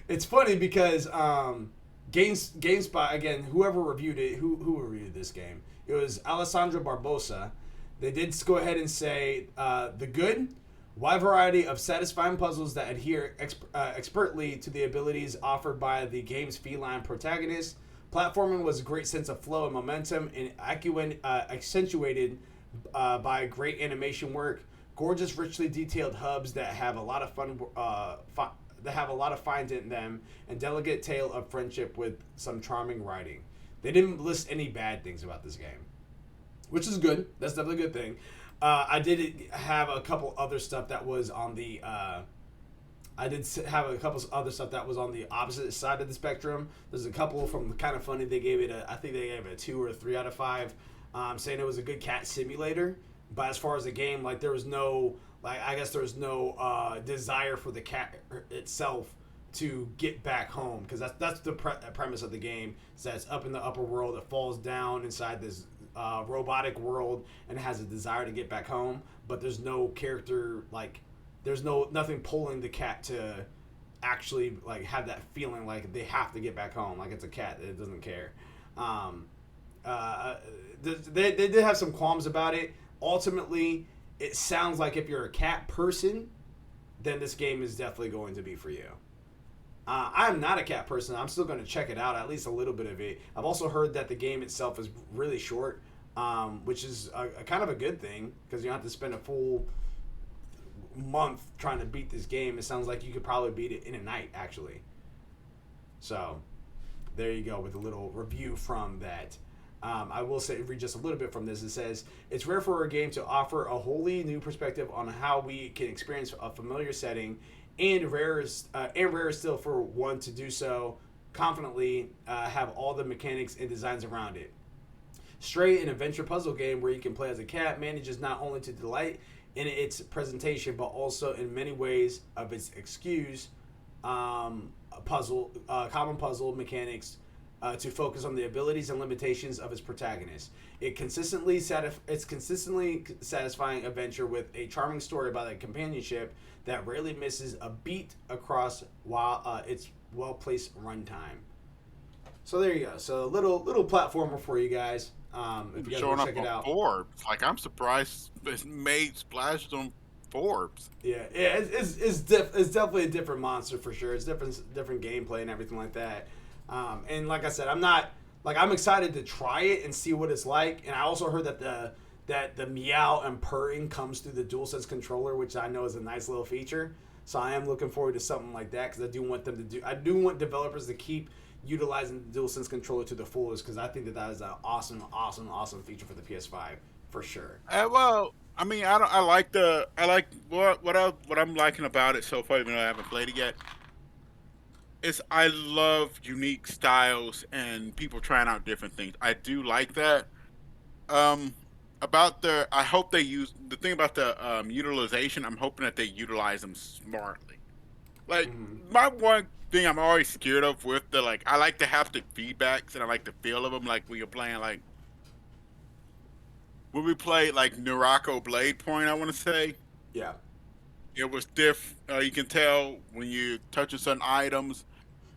it's funny because GameSpot, again, whoever reviewed it, who reviewed this game? It was Alessandro Barbosa. They did go ahead and say the good, wide variety of satisfying puzzles that adhere expertly to the abilities offered by the game's feline protagonist. Platforming was a great sense of flow and momentum, and accentuated by great animation work, gorgeous, richly detailed hubs that have a lot of fun, that have a lot of finds in them, and delicate tale of friendship with some charming writing. They didn't list any bad things about this game, which is good. That's definitely a good thing. I did have a couple other stuff that was on the. I did have a couple other stuff that was on the opposite side of the spectrum. There's a couple from Kind of Funny. They gave it I think they gave it a 2 or a 3 out of 5. Saying it was a good cat simulator, but as far as the game, like there was no, I guess there was no desire for the cat itself to get back home, because that's the premise of the game. Is that it's up in the upper world, it falls down inside this robotic world, and it has a desire to get back home, but there's no character, there's nothing pulling the cat to actually have that feeling like they have to get back home, like it's a cat that doesn't care. They did have some qualms about it. Ultimately, it sounds like if you're a cat person, then this game is definitely going to be for you. I'm not a cat person. I'm still going to check it out, at least a little bit of it. I've also heard that the game itself is really short, which is a kind of a good thing because you don't have to spend a full month trying to beat this game. It sounds like you could probably beat it in a night, actually. So, there you go with a little review from that. I will read just a little bit from this. It says, it's rare for a game to offer a wholly new perspective on how we can experience a familiar setting, and rarer still for one to do so confidently, have all the mechanics and designs around it. Stray, an adventure puzzle game where you can play as a cat, manages not only to delight in its presentation, but also in many ways of its common puzzle mechanics, to focus on the abilities and limitations of its protagonist. It's consistently satisfying adventure with a charming story about a companionship that rarely misses a beat across while its well-placed runtime. So there you go. So a little platformer for you guys. If you guys want to check it out. Forbes. Like, I'm surprised it's made splashes on Forbes. Yeah, it's definitely a different monster for sure. It's different gameplay and everything like that. And like I said, I'm excited to try it and see what it's like. And I also heard that the meow and purring comes through the DualSense controller, which I know is a nice little feature. So I am looking forward to something like that because I do want developers to keep utilizing the DualSense controller to the fullest because I think that is an awesome feature for the PS5 for sure. Well, I mean, I like what I'm liking about it so far, even though I haven't played it yet. I love unique styles and people trying out different things. I do like that. I hope they use the thing about the utilization. I'm hoping that they utilize them smartly. Like, my one thing I'm always scared of with I like to have the feedbacks and I like the feel of them. Like when you're playing, when we played Norako Blade Point, I want to say. Yeah. It was you can tell when you touching certain items.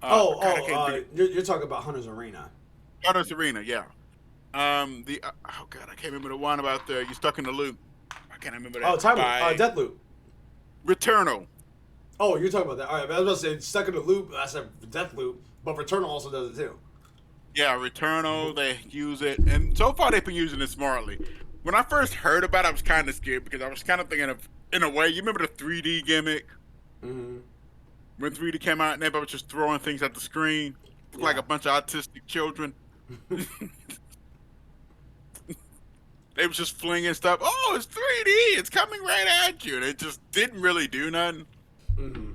You're talking about Hunter's Arena. Hunter's Arena, yeah. I can't remember the one about you're stuck in the loop. I can't remember that. Deathloop. Returnal. Oh, you're talking about that. All right, I was about to say stuck in the loop. I said Deathloop, but Returnal also does it too. Yeah, Returnal. They use it, and so far they've been using it smartly. When I first heard about it, I was kind of scared because I was kind of thinking of, in a way, you remember the 3D gimmick? Mm-hmm. When 3D came out and everybody was just throwing things at the screen, like a bunch of autistic children. They was just flinging stuff. Oh, it's 3D. It's coming right at you. And it just didn't really do nothing. Mm-hmm.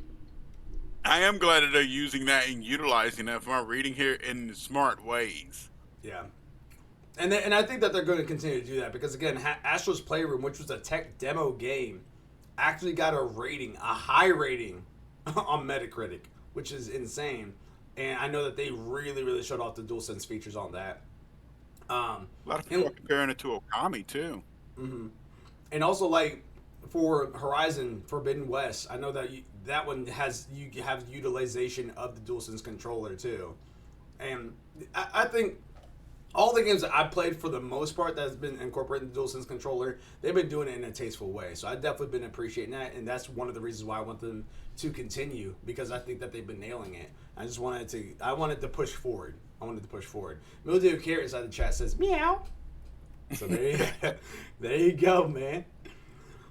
I am glad that they're using that and utilizing that from our reading here in smart ways. Yeah. And I think that they're going to continue to do that because, again, Astro's Playroom, which was a tech demo game, actually got a high rating on Metacritic, which is insane. And I know that they really, really showed off the DualSense features on that. A lot of people are comparing it to Okami, too. Mm-hmm. And also, for Horizon Forbidden West, I know that that one you have utilization of the DualSense controller, too. And I think all the games that I've played, for the most part, that's been incorporating the DualSense controller, they've been doing it in a tasteful way. So I've definitely been appreciating that, and that's one of the reasons why I want them to continue, because I think that they've been nailing it. I wanted to push forward. Mildew Carrot inside the chat says, meow. So there you go, man.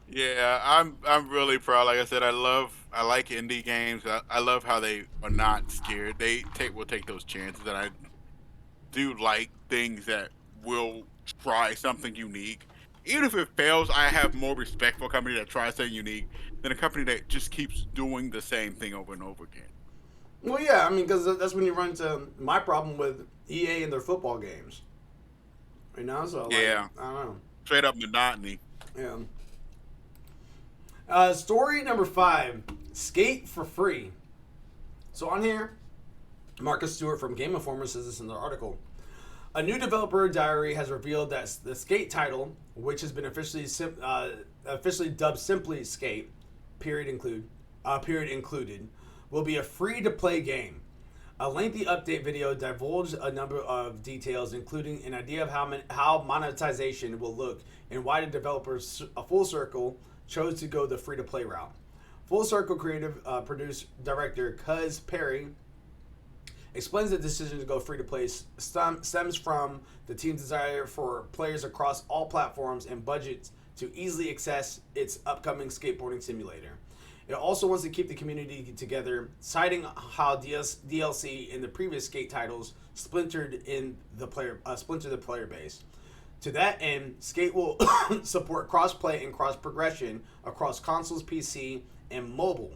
Yeah, I'm really proud. Like I said, I like indie games. I love how they are not scared. Will take those chances, and I do like things that will try something unique. Even if it fails, I have more respect for a company that tries something unique than a company that just keeps doing the same thing over and over again. Well, yeah, I mean, because that's when you run into my problem with EA and their football games. So I don't know. Straight up monotony. Yeah. Story number 5, Skate for Free. So on here, Marcus Stewart from Game Informer says this in their article. A new developer diary has revealed that the Skate title, which has been officially dubbed simply Skate, period included, will be a free-to-play game. A lengthy update video divulged a number of details, including an idea of how monetization will look and why the developers, Full Circle, chose to go the free-to-play route. Full Circle creative producer director Cuz Perry explains the decision to go free-to-play stems from the team's desire for players across all platforms and budgets to easily access its upcoming skateboarding simulator. It also wants to keep the community together, citing how DLC in the previous Skate titles splintered the player base. To that end, Skate will support cross-play and cross-progression across consoles, PC, and mobile.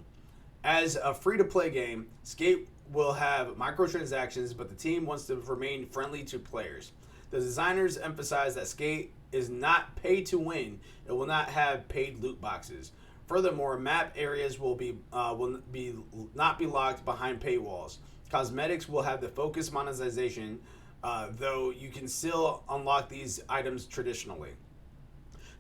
As a free-to-play game, Skate will have microtransactions, but the team wants to remain friendly to players. The designers emphasize that Skate is not pay to win. It will not have paid loot boxes. Furthermore, map areas will not be locked behind paywalls. Cosmetics will have the focused monetization, though you can still unlock these items traditionally.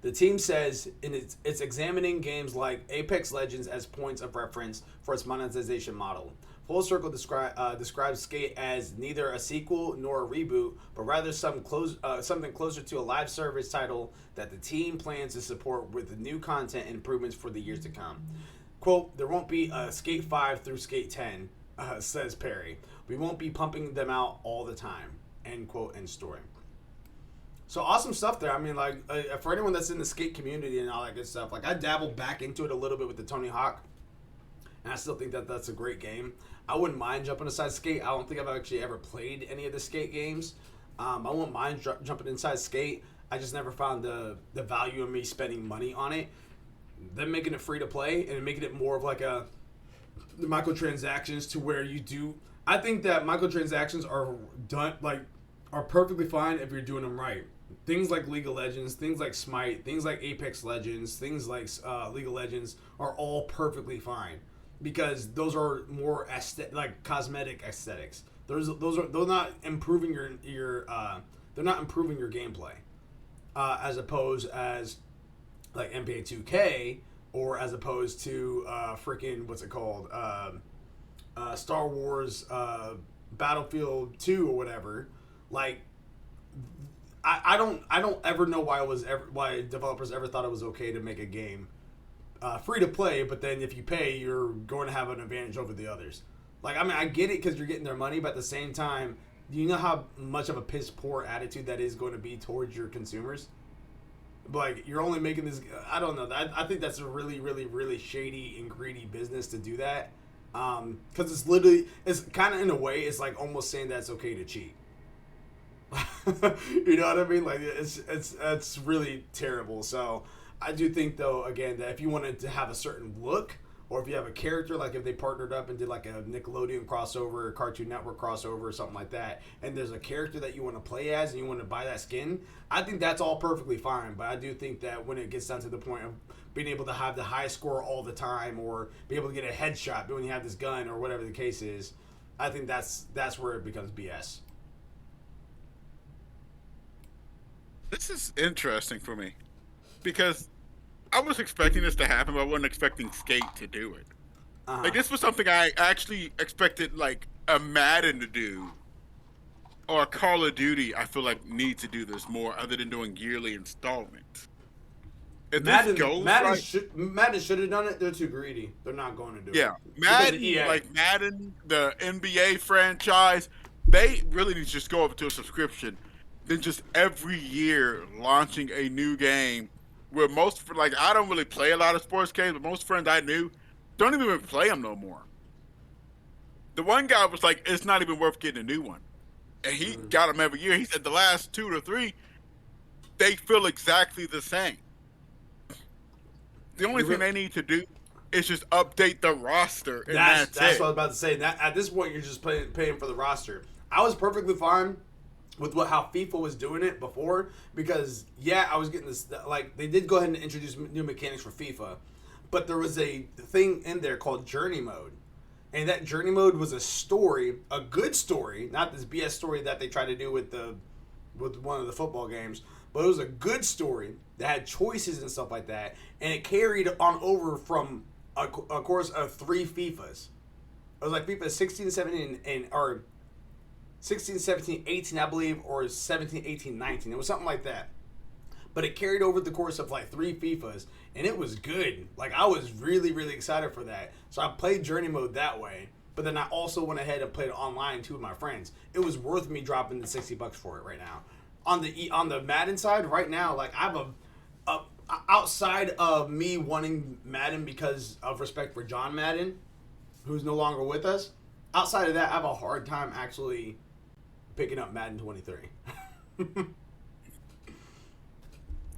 The team says it's examining games like Apex Legends as points of reference for its monetization model. Full Circle describes Skate as neither a sequel nor a reboot, but rather something closer to a live service title that the team plans to support with new content and improvements for the years to come. Quote, there won't be a Skate 5 through Skate 10, says Perry. We won't be pumping them out all the time. End quote, end story. So awesome stuff there. I mean, like, for anyone that's in the skate community and all that good stuff, like, I dabbled back into it a little bit with the Tony Hawk, and I still think that that's a great game. I wouldn't mind jumping inside Skate. I don't think I've actually ever played any of the Skate games. I wouldn't mind jumping inside Skate. I just never found the value in me spending money on it. Them making it free to play and making it more of like the microtransactions to where you do. I think that microtransactions are perfectly fine if you're doing them right. Things like League of Legends, things like Smite, things like Apex Legends, things like League of Legends are all perfectly fine. Because those are more cosmetic aesthetics. They're not improving your they're not improving your gameplay, as opposed as like NBA 2K or as opposed to freaking what's it called Star Wars Battlefield 2 or whatever. Like I don't ever know why developers ever thought it was okay to make a game free to play, but then if you pay, you're going to have an advantage over the others. Like, I mean, I get it because you're getting their money, but at the same time, do you know how much of a piss poor attitude that is going to be towards your consumers? Like, you're only making this. I don't know. I think that's a really, really, really shady and greedy business to do that. Because it's kind of in a way, it's like almost saying that it's okay to cheat. You know what I mean? Like, it's really terrible. So I do think, though, again, that if you wanted to have a certain look, or if you have a character, like if they partnered up and did like a Nickelodeon crossover, or Cartoon Network crossover, or something like that, and there's a character that you want to play as and you want to buy that skin, I think that's all perfectly fine. But I do think that when it gets down to the point of being able to have the high score all the time, or be able to get a headshot when you have this gun, or whatever the case is, I think that's where it becomes BS. This is interesting for me because I was expecting this to happen, but I wasn't expecting Skate to do it. Like, this was something I actually expected, like, a Madden to do, or a Call of Duty. I feel like need to do this more, other than doing yearly installments. If Madden should have done it. They're too greedy. They're not going to do it. Yeah, Madden, like Madden, the NBA franchise, they really need to just go over to a subscription. Then just every year launching a new game. Where I don't really play a lot of sports games, but most friends I knew don't even play them no more. The one guy was like, it's not even worth getting a new one. And he got them every year. He said the last 2 to 3, they feel exactly the same. The only thing they need to do is just update the roster, and that's what I was about to say. That, at this point, you're just paying for the roster. I was perfectly fine with how FIFA was doing it before, because I was getting this, like, they did go ahead and introduce new mechanics for FIFA, but there was a thing in there called Journey Mode, and that Journey Mode was a story, a good story, not this BS story that they tried to do with one of the football games, but it was a good story that had choices and stuff like that, and it carried on over from a course of 3 FIFAs. It was like FIFA 16, 17, or 16, 17, 18, I believe, or 17, 18, 19. It was something like that. But it carried over the course of like 3 FIFAs, and it was good. Like, I was really, really excited for that. So I played Journey Mode that way, but then I also went ahead and played online too with my friends. It was worth me dropping the $60 for it right now. On the Madden side, right now, like, I have outside of me wanting Madden because of respect for John Madden, who's no longer with us, outside of that, I have a hard time actually picking up Madden 23.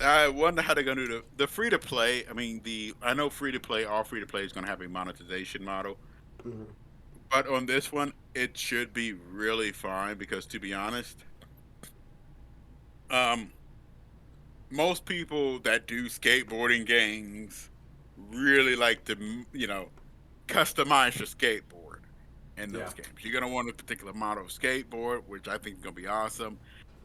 I wonder how they're going to do the free to play. I mean, I know free to play, all free to play is going to have a monetization model. Mm-hmm. But on this one, it should be really fine because, to be honest, most people that do skateboarding games really like to, customize your skateboard in those games. You're going to want a particular model of skateboard, which I think is going to be awesome.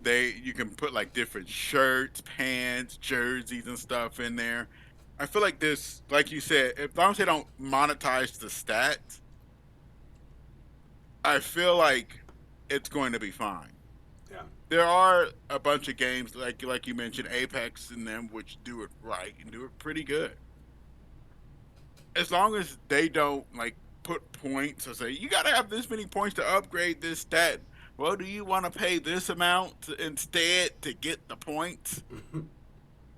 You can put like different shirts, pants, jerseys, and stuff in there. I feel like this, like you said, as long as they don't monetize the stats, I feel like it's going to be fine. Yeah. There are a bunch of games like you mentioned, Apex and them, which do it right and do it pretty good. As long as they don't like put points or say you got to have this many points to upgrade this stat. Well, do you want to pay this amount instead to get the points?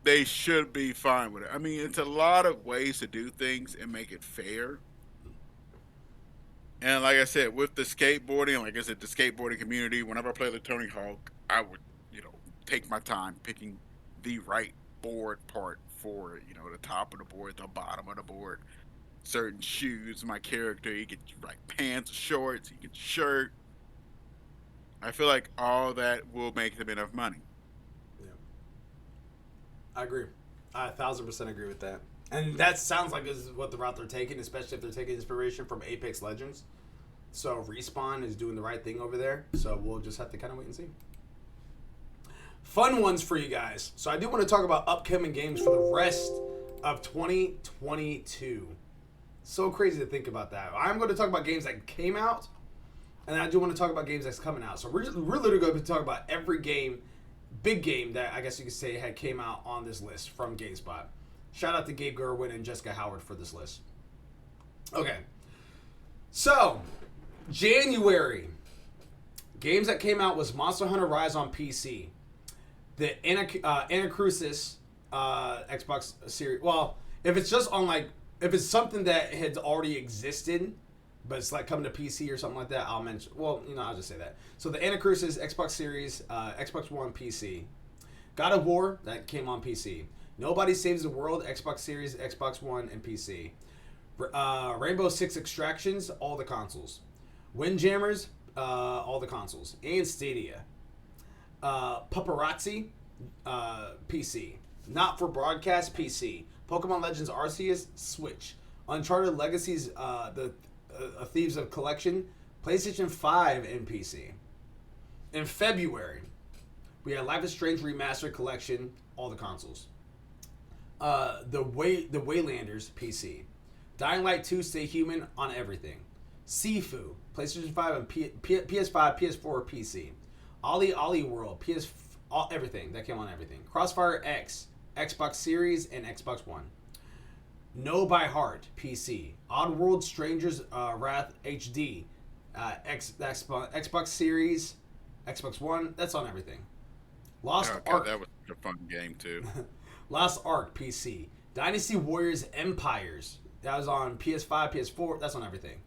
They should be fine with it. I mean, it's a lot of ways to do things and make it fair. And like I said, with the skateboarding, like I said, the skateboarding community, whenever I play the Tony Hawk, I would, take my time picking the right board part for it. The top of the board, the bottom of the board, certain shoes, my character, you get like pants, shorts, you get shirt. I feel like all that will make them enough money. Yeah. I agree. I 1,000% agree with that. And that sounds like this is what the route they're taking, especially if they're taking inspiration from Apex Legends. So Respawn is doing the right thing over there. So we'll just have to kind of wait and see. Fun ones for you guys. So I do want to talk about upcoming games for the rest of 2022. So crazy to think about that. I'm going to talk about games that came out, and I do want to talk about games that's coming out. So we're literally going to talk about every game, big game that I guess you could say had came out on this list from GameSpot. Shout out to Gabe Gerwin and Jessica Howard for this list. Okay. So, January. Games that came out was Monster Hunter Rise on PC. The Anacrusis Xbox Series. Well, if it's just on if it's something that had already existed, but it's like coming to PC or something like that, I'll mention. Well, I'll just say that. So the Anacrusis Xbox Series, Xbox One, PC. God of War, that came on PC. Nobody Saves the World, Xbox Series, Xbox One, and PC. Rainbow Six Extractions, all the consoles. Windjammers, all the consoles. And Stadia. Paparazzi, PC. Not for Broadcast, PC. Pokemon Legends Arceus, Switch. Uncharted Legacies, the Thieves of Collection, PlayStation 5 and PC. In February, we had Life is Strange Remastered Collection, all the consoles. The Waylanders, PC. Dying Light 2, Stay Human, on everything. Sifu, PlayStation 5 and PS5, PS4, PC. Ollie World, everything. That came on everything. Crossfire X, Xbox Series, and Xbox One. No by Heart, PC. Oddworld Strangers Wrath HD, Xbox Series, Xbox One. That's on everything. Lost Ark. That was a fun game too. Lost Ark, PC. Dynasty Warriors Empires. That was on PS5, PS4. That's on everything.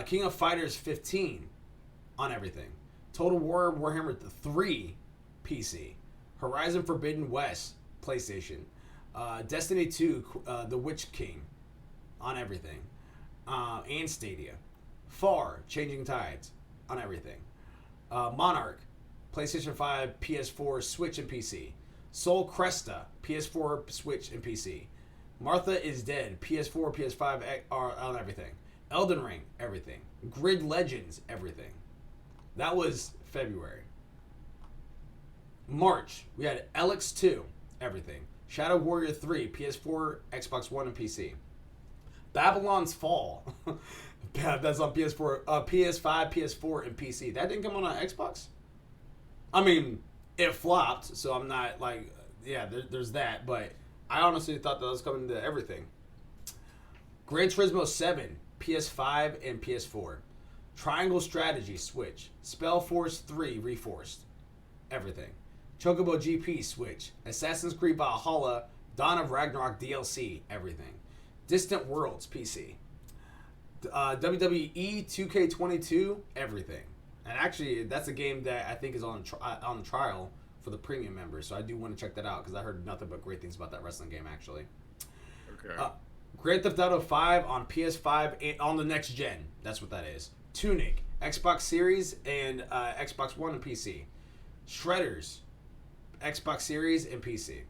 King of Fighters 15, on everything. Total War Warhammer 3, PC. Horizon Forbidden West, PlayStation. Destiny 2, The Witch King, on everything. And Stadia. Far, Changing Tides, on everything. Monarch, PlayStation 5, PS4, Switch, and PC. Soul Cresta, PS4, Switch, and PC. Martha is Dead, PS4, PS5, are on everything. Elden Ring, everything. Grid Legends, everything. That was February. March, we had LX2, everything. Shadow Warrior 3, PS4, Xbox One, and PC. Babylon's Fall. That's on PS4, PS5, PS4, and PC. That didn't come on Xbox? I mean, it flopped, so I'm not like, yeah, there's that, but I honestly thought that was coming to everything. Gran Turismo 7, PS5 and PS4. Triangle Strategy, Switch. Spellforce 3, Reforced. Everything. Chocobo GP, Switch. Assassin's Creed Valhalla, Dawn of Ragnarok DLC, everything. Distant Worlds, PC. WWE 2K22, everything. And actually, that's a game that I think is on the trial for the premium members, so I do want to check that out because I heard nothing but great things about that wrestling game, actually. Okay. Grand Theft Auto 5 on PS5 and on the next gen. That's what that is. Tunic, Xbox Series and Xbox One and PC. Shredders, Xbox Series and PC.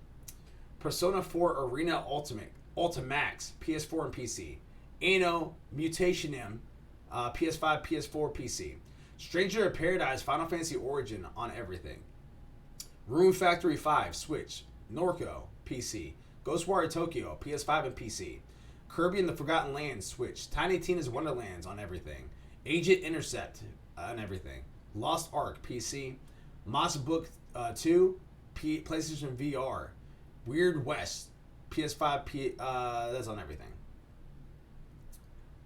Persona 4 Arena Ultimax, PS4 and PC. Anno Mutationem, PS5, PS4, PC. Stranger of Paradise, Final Fantasy Origin on everything. Rune Factory 5, Switch. Norco, PC. Ghostwire Tokyo, PS5 and PC. Kirby and the Forgotten Land, Switch. Tiny Tina's Wonderlands on everything. Agent Intercept on everything. Lost Ark, PC. Moss Book 2, PlayStation VR. Weird West, PS5, that's on everything.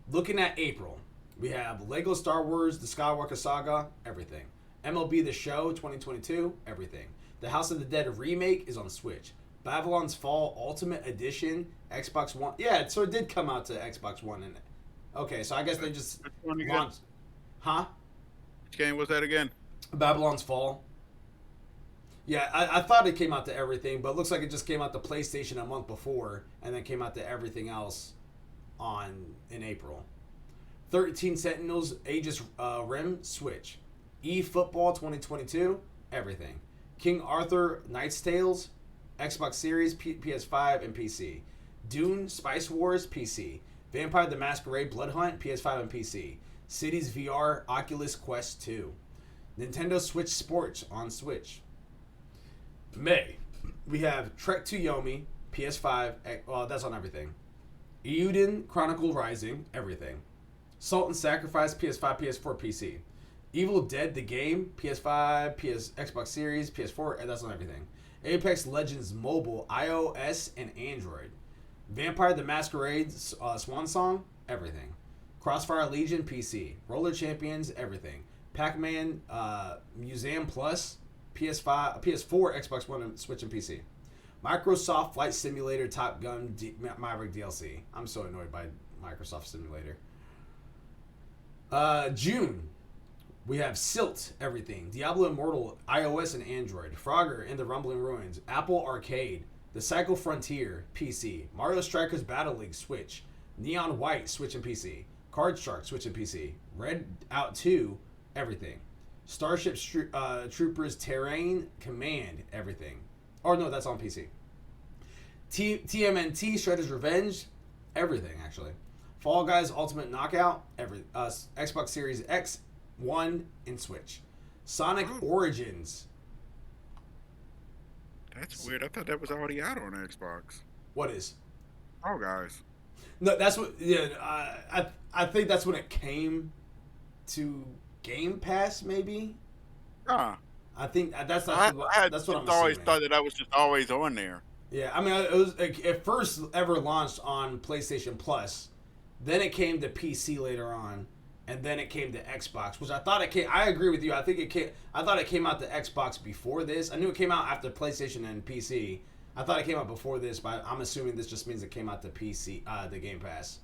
Looking at April, we have Lego Star Wars, The Skywalker Saga, everything. MLB The Show 2022, everything. The House of the Dead remake is on Switch. Babylon's Fall Ultimate Edition, Xbox One. Yeah, so it did come out to Xbox One. Okay, so I guess they just launched. Huh? Which game was that again? Babylon's Fall. Yeah, I thought it came out to everything, but it looks like it just came out to PlayStation a month before, and then came out to everything else in April. 13 Sentinels, Aegis Rim, Switch. eFootball 2022, everything. King Arthur, Knight's Tales, Xbox Series, PS5, and PC. Dune, Spice Wars, PC. Vampire the Masquerade, Blood Hunt, PS5 and PC. Cities VR, Oculus Quest 2. Nintendo Switch Sports on Switch. May, we have Trek to Yomi, PS5, well, that's on everything. Euden Chronicle Rising, everything. Salt and Sacrifice, PS5, PS4, PC. Evil Dead the Game, PS5, Xbox Series, PS4, and that's on everything. Apex Legends Mobile, iOS and Android. Vampire the Masquerade, Swan Song, everything. Crossfire Legion, PC. Roller Champions, everything. Pac-Man Museum Plus, PS4, Xbox One, and Switch and PC. Microsoft Flight Simulator Top Gun Maverick DLC. I'm so annoyed by Microsoft Simulator. June, we have Silt, everything. Diablo Immortal, iOS and Android. Frogger and the Rumbling Ruins. Apple Arcade. The Cycle Frontier, PC. Mario Strikers Battle League, Switch. Neon White, Switch and PC. Card Shark, Switch and PC. Red Out 2, everything. Starship Troopers Terrain Command, everything. Oh, no, that's on PC. TMNT Shredder's Revenge, everything, actually. Fall Guys Ultimate Knockout, Xbox Series X, One, and Switch. Sonic Origins. That's weird. I thought that was already out on Xbox. What is? Oh, guys. No, that's what. Yeah, I think that's when it came to Game Pass, maybe. Ah. I think that's what I'm always assuming. thought that was just always on there. Yeah, I mean, it was it first ever launched on PlayStation Plus, then it came to PC later on, and then it came to Xbox, which I thought it came. I agree with you. I thought it came out to Xbox before this. I knew it came out after PlayStation and PC. I thought it came out before this, but I'm assuming this just means it came out to PC, the Game Pass.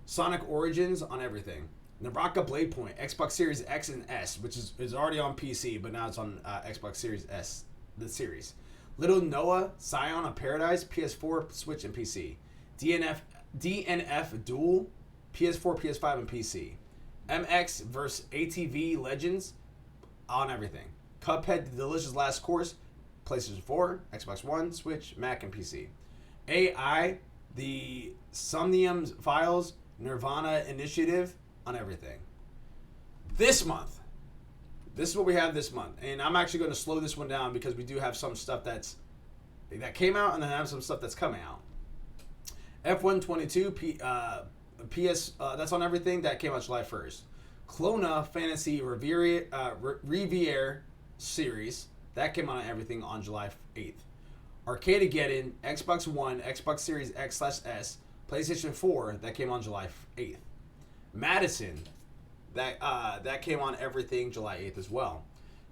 Sonic Origins on everything. Naraka Blade Point, Xbox Series X and S, which is already on PC, but now it's on Xbox Series S, the series. Little Noah, Scion of Paradise, PS4, Switch, and PC. DNF Duel, PS4, PS5, and PC. MX vs. ATV Legends on everything. Cuphead The Delicious Last Course, PlayStation 4, Xbox One, Switch, Mac, and PC. AI, The Somnium Files, Nirvana Initiative on everything. This month, this is what we have this month, and I'm actually going to slow this one down because we do have some stuff that came out, and then I have some stuff that's coming out. F122 PS that's on everything. That came out July 1st. Clona Fantasy Riviere series that came out on everything on July 8th. Arcadegeddon, Xbox One, Xbox Series X/S, PlayStation 4 that came on July 8th. Madison that came on everything July 8th as well.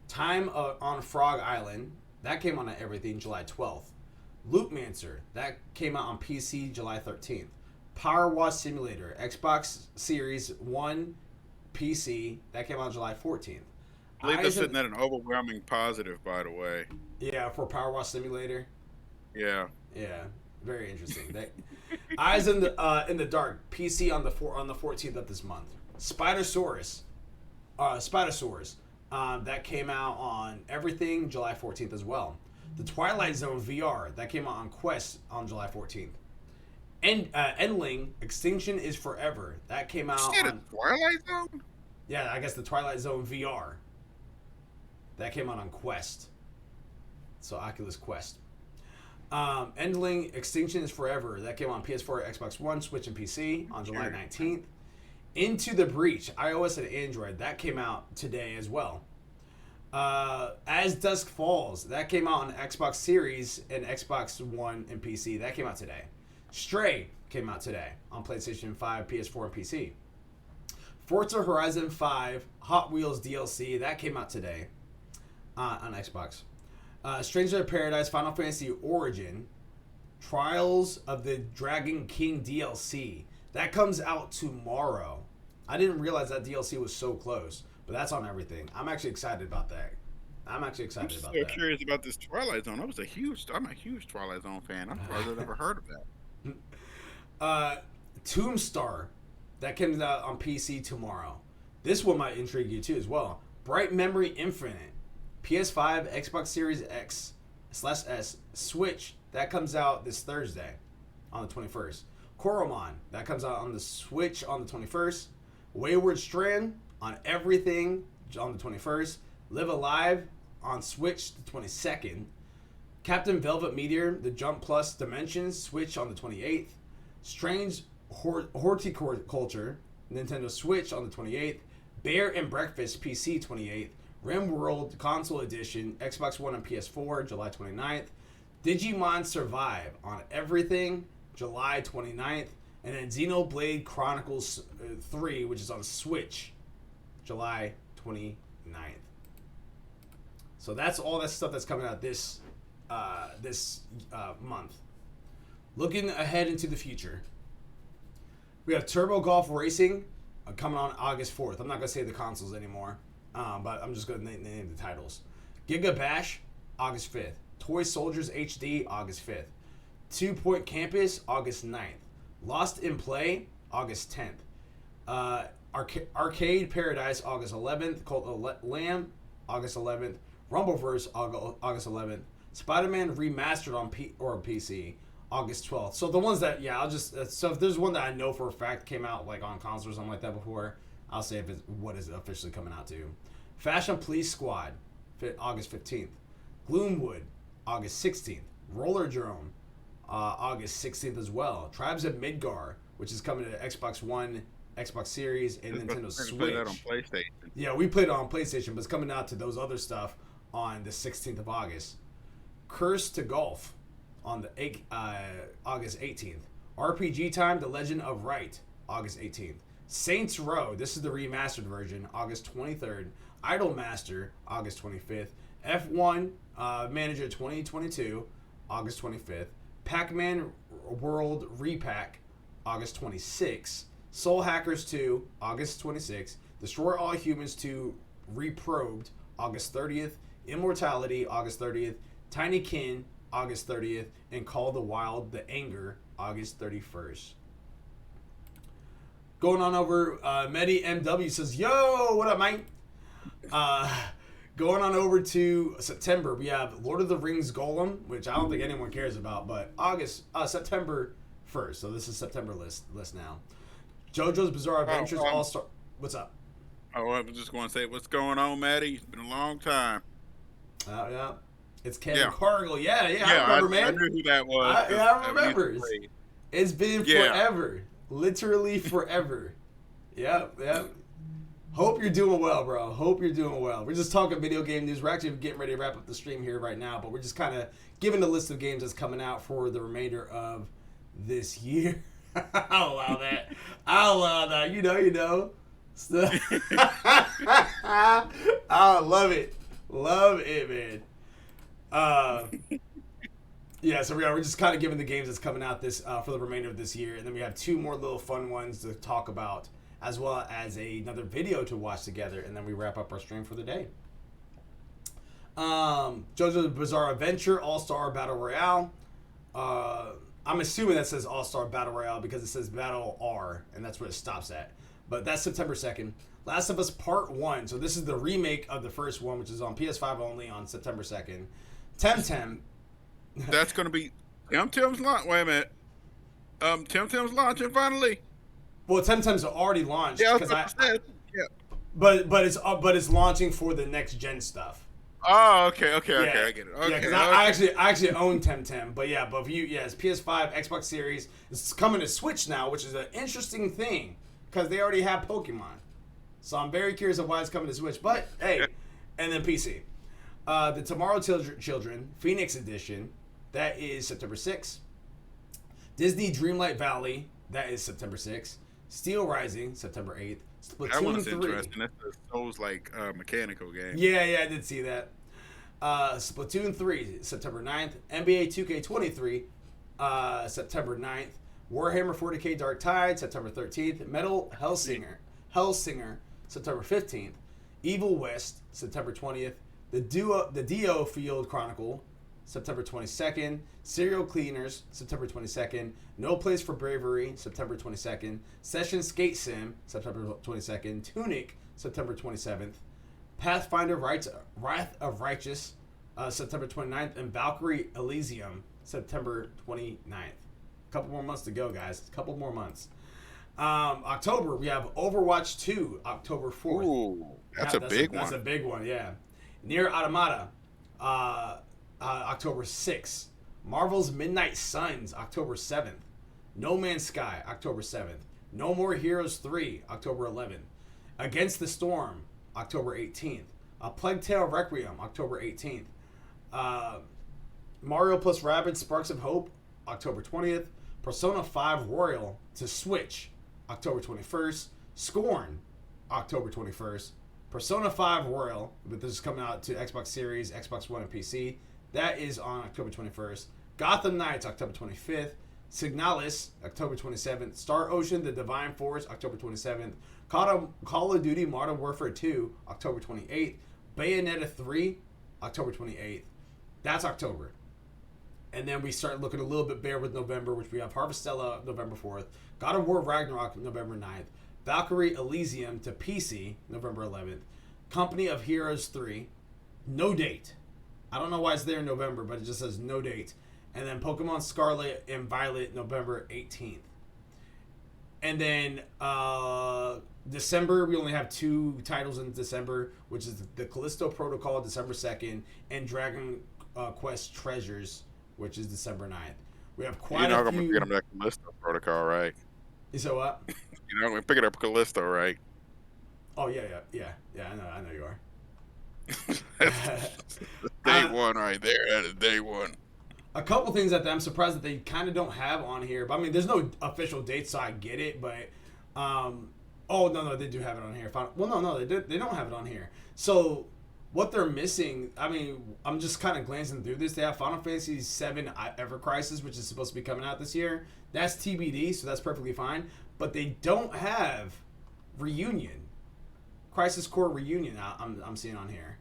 Time on Frog Island that came on everything July 12th. Loopmancer that came out on PC July 13th. Power Wash Simulator, Xbox Series 1, PC that came out July 14th. I believe they're sitting at an overwhelming positive, by the way. Yeah, for Power Wash Simulator. Yeah. Yeah, very interesting. Eyes in the Dark, PC on the 14th of this month. Spidersaurus, that came out on everything July 14th as well. The Twilight Zone VR that came out on Quest on July 14th. And Endling, Extinction is Forever that came out on Twilight Zone. Yeah, I guess the Twilight Zone VR that came out on Quest. So Oculus Quest. Endling, Extinction is Forever that came on PS4, Xbox One, Switch, and PC on July 19th. Into the Breach, iOS and Android, that came out today as well. As Dusk Falls, that came out on Xbox Series and Xbox One and PC. That came out today. Stray came out today on PlayStation 5, PS4, and PC. Forza Horizon 5 Hot Wheels DLC, that came out today on Xbox. Stranger of Paradise Final Fantasy Origin Trials of the Dragon King DLC, that comes out tomorrow. I didn't realize that DLC was so close, but that's on everything. I'm actually excited about that. I'm so curious about this Twilight Zone. I'm a huge Twilight Zone fan. I'm surprised I've never heard of that. Tombstar, that comes out on PC tomorrow. This one might intrigue you too as well. Bright Memory Infinite, PS5, Xbox Series X/S, Switch, that comes out this Thursday on the 21st. Koromon, that comes out on the Switch on the 21st. Wayward Strand on everything on the 21st. Live Alive on Switch the 22nd. Captain Velvet Meteor, the Jump Plus Dimensions, Switch on the 28th. Strange Horticulture, Nintendo Switch on the 28th. Bear and Breakfast, PC 28th. RimWorld Console Edition, Xbox One and PS4, July 29th. Digimon Survive on everything, July 29th. And then Xenoblade Chronicles 3, which is on Switch, July 29th. So that's all that stuff that's coming out this month. Looking ahead into the future, we have Turbo Golf Racing coming on August 4th. I'm not going to say the consoles anymore, but I'm just going to name the titles. Giga Bash, August 5th. Toy Soldiers HD, August 5th. 2 Point Campus, August 9th. Lost in Play, August 10th. Arcade Paradise, August 11th. Cult of Lamb, August 11th. Rumbleverse, August 11th. Spider-Man Remastered on PC, August 12th. So the ones that, so if there's one that I know for a fact came out like on console or something like that before, I'll say if it's what is officially coming out to. Fashion Police Squad, August 15th. Gloomwood, August 16th. Roller Drone, August 16th as well. Tribes of Midgar, which is coming to Xbox One, Xbox Series, and Nintendo Switch. Play that on PlayStation. Yeah, we played it on PlayStation, but it's coming out to those other stuff on the 16th of August. Curse to Golf on the August 18th. RPG Time, The Legend of Right, August 18th. Saints Row, this is the remastered version, August 23rd. Idolmaster, August 25th. F1 Manager 2022, August 25th. Pac-Man World Repack, August 26th. Soul Hackers 2, August 26th. Destroy All Humans 2 Reprobed, August 30th. Immortality, August 30th. Tiny Kin, August 30th. And Call of the Wild, The Anger, August 31st. Going on over, Medi MW says, yo, what up, mate? Going on over to September, we have Lord of the Rings Golem, which I don't think anyone cares about, but September 1st. So this is September list now. JoJo's Bizarre Adventures All-Star. What's up? Oh, I was just going to say, what's going on, Maddie? It's been a long time. Yeah. It's Kevin Cargill. Yeah, I remember, man. I knew who that was. I remember. It's been forever. Literally forever. Yep. Hope you're doing well, bro. Hope you're doing well. We're just talking video game news. We're actually getting ready to wrap up the stream here right now, but we're just kind of giving a list of games that's coming out for the remainder of this year. I'll allow that. You know. I love it. Love it, man. Yeah, so we're just kind of giving the games that's coming out this for the remainder of this year, and then we have 2 more little fun ones to talk about, as well as another video to watch together, and then we wrap up our stream for the day. JoJo's Bizarre Adventure All-Star Battle Royale. I'm assuming that says All-Star Battle Royale because it says Battle R, and that's where it stops at. But that's September 2nd. Last of Us Part 1. So this is the remake of the first one, which is on PS5 only on September 2nd. Temtem. That's going to be Temtem's launch. Wait a minute. Temtem's launching finally. Well, Temtem's already launched. Yeah, yeah. But it's launching for the next gen stuff. Oh, okay, I get it. Okay, yeah, because I actually own Temtem, but it's PS5, Xbox Series. It's coming to Switch now, which is an interesting thing because they already have Pokemon. So I'm very curious of why it's coming to Switch. But hey, and then PC, the Tomorrow Children Phoenix Edition, that is September 6th. Disney Dreamlight Valley, that is September 6th. Steel Rising, September 8th. Splatoon that one's 3. Interesting. That's the Souls mechanical game. Yeah, I did see that. Splatoon 3, September 9th. NBA 2K23, September 9th. Warhammer 40k Dark Tide, September 13th. Metal Hellsinger, September 15th. Evil West, September 20th. The Dio Field Chronicle, September 22nd. Serial Cleaners, September 22nd. No Place for Bravery, September 22nd. Session Skate Sim, September 22nd. Tunic, September 27th. Pathfinder Wrath of Righteous, September 29th. And Valkyrie Elysium, September 29th. A couple more months to go, guys. A couple more months. October, we have Overwatch 2, October 4th. Ooh, that's a big one. That's a big one, yeah. Nier Automata, October 6th. Marvel's Midnight Suns, October 7th. No Man's Sky, October 7th. No More Heroes 3, October 11th. Against the Storm, October 18th. A Plague Tale Requiem, October 18th. Mario plus Rabbids Sparks of Hope, October 20th. Persona 5 Royal to Switch, October 21st. Scorn, October 21st. Persona 5 Royal, but this is coming out to Xbox Series, Xbox One, and PC. That is on October 21st. Gotham Knights, October 25th. Signalis, October 27th. Star Ocean, The Divine Force, October 27th. Call of Duty Modern Warfare 2, October 28th. Bayonetta 3, October 28th. That's October. And then we start looking a little bit bare with November, which we have Harvestella, November 4th. God of War Ragnarok, November 9th. Valkyrie Elysium to PC, November 11th. Company of Heroes 3, no date. I don't know why it's there in November, but it just says no date. And then Pokemon Scarlet and Violet, November 18th. And then December, we only have 2 titles in December, which is the Callisto Protocol, December 2nd, and Dragon Quest Treasures, which is December 9th. We have quite a few... You're not going to pick up that Callisto Protocol, right? You said what? You're not going to pick it up Callisto, right? Oh, yeah, I know you are. That's day one right there. That is day one. A couple things that I'm surprised that they kind of don't have on here. But I mean, there's no official date, so I get it. But oh no, they do have it on here. Well, no, they don't have it on here. So what they're missing, I mean, I'm just kind of glancing through this. They have Final Fantasy VII Ever Crisis, which is supposed to be coming out this year. That's TBD, so that's perfectly fine. But they don't have Reunion, Crisis Core Reunion. I'm seeing on here.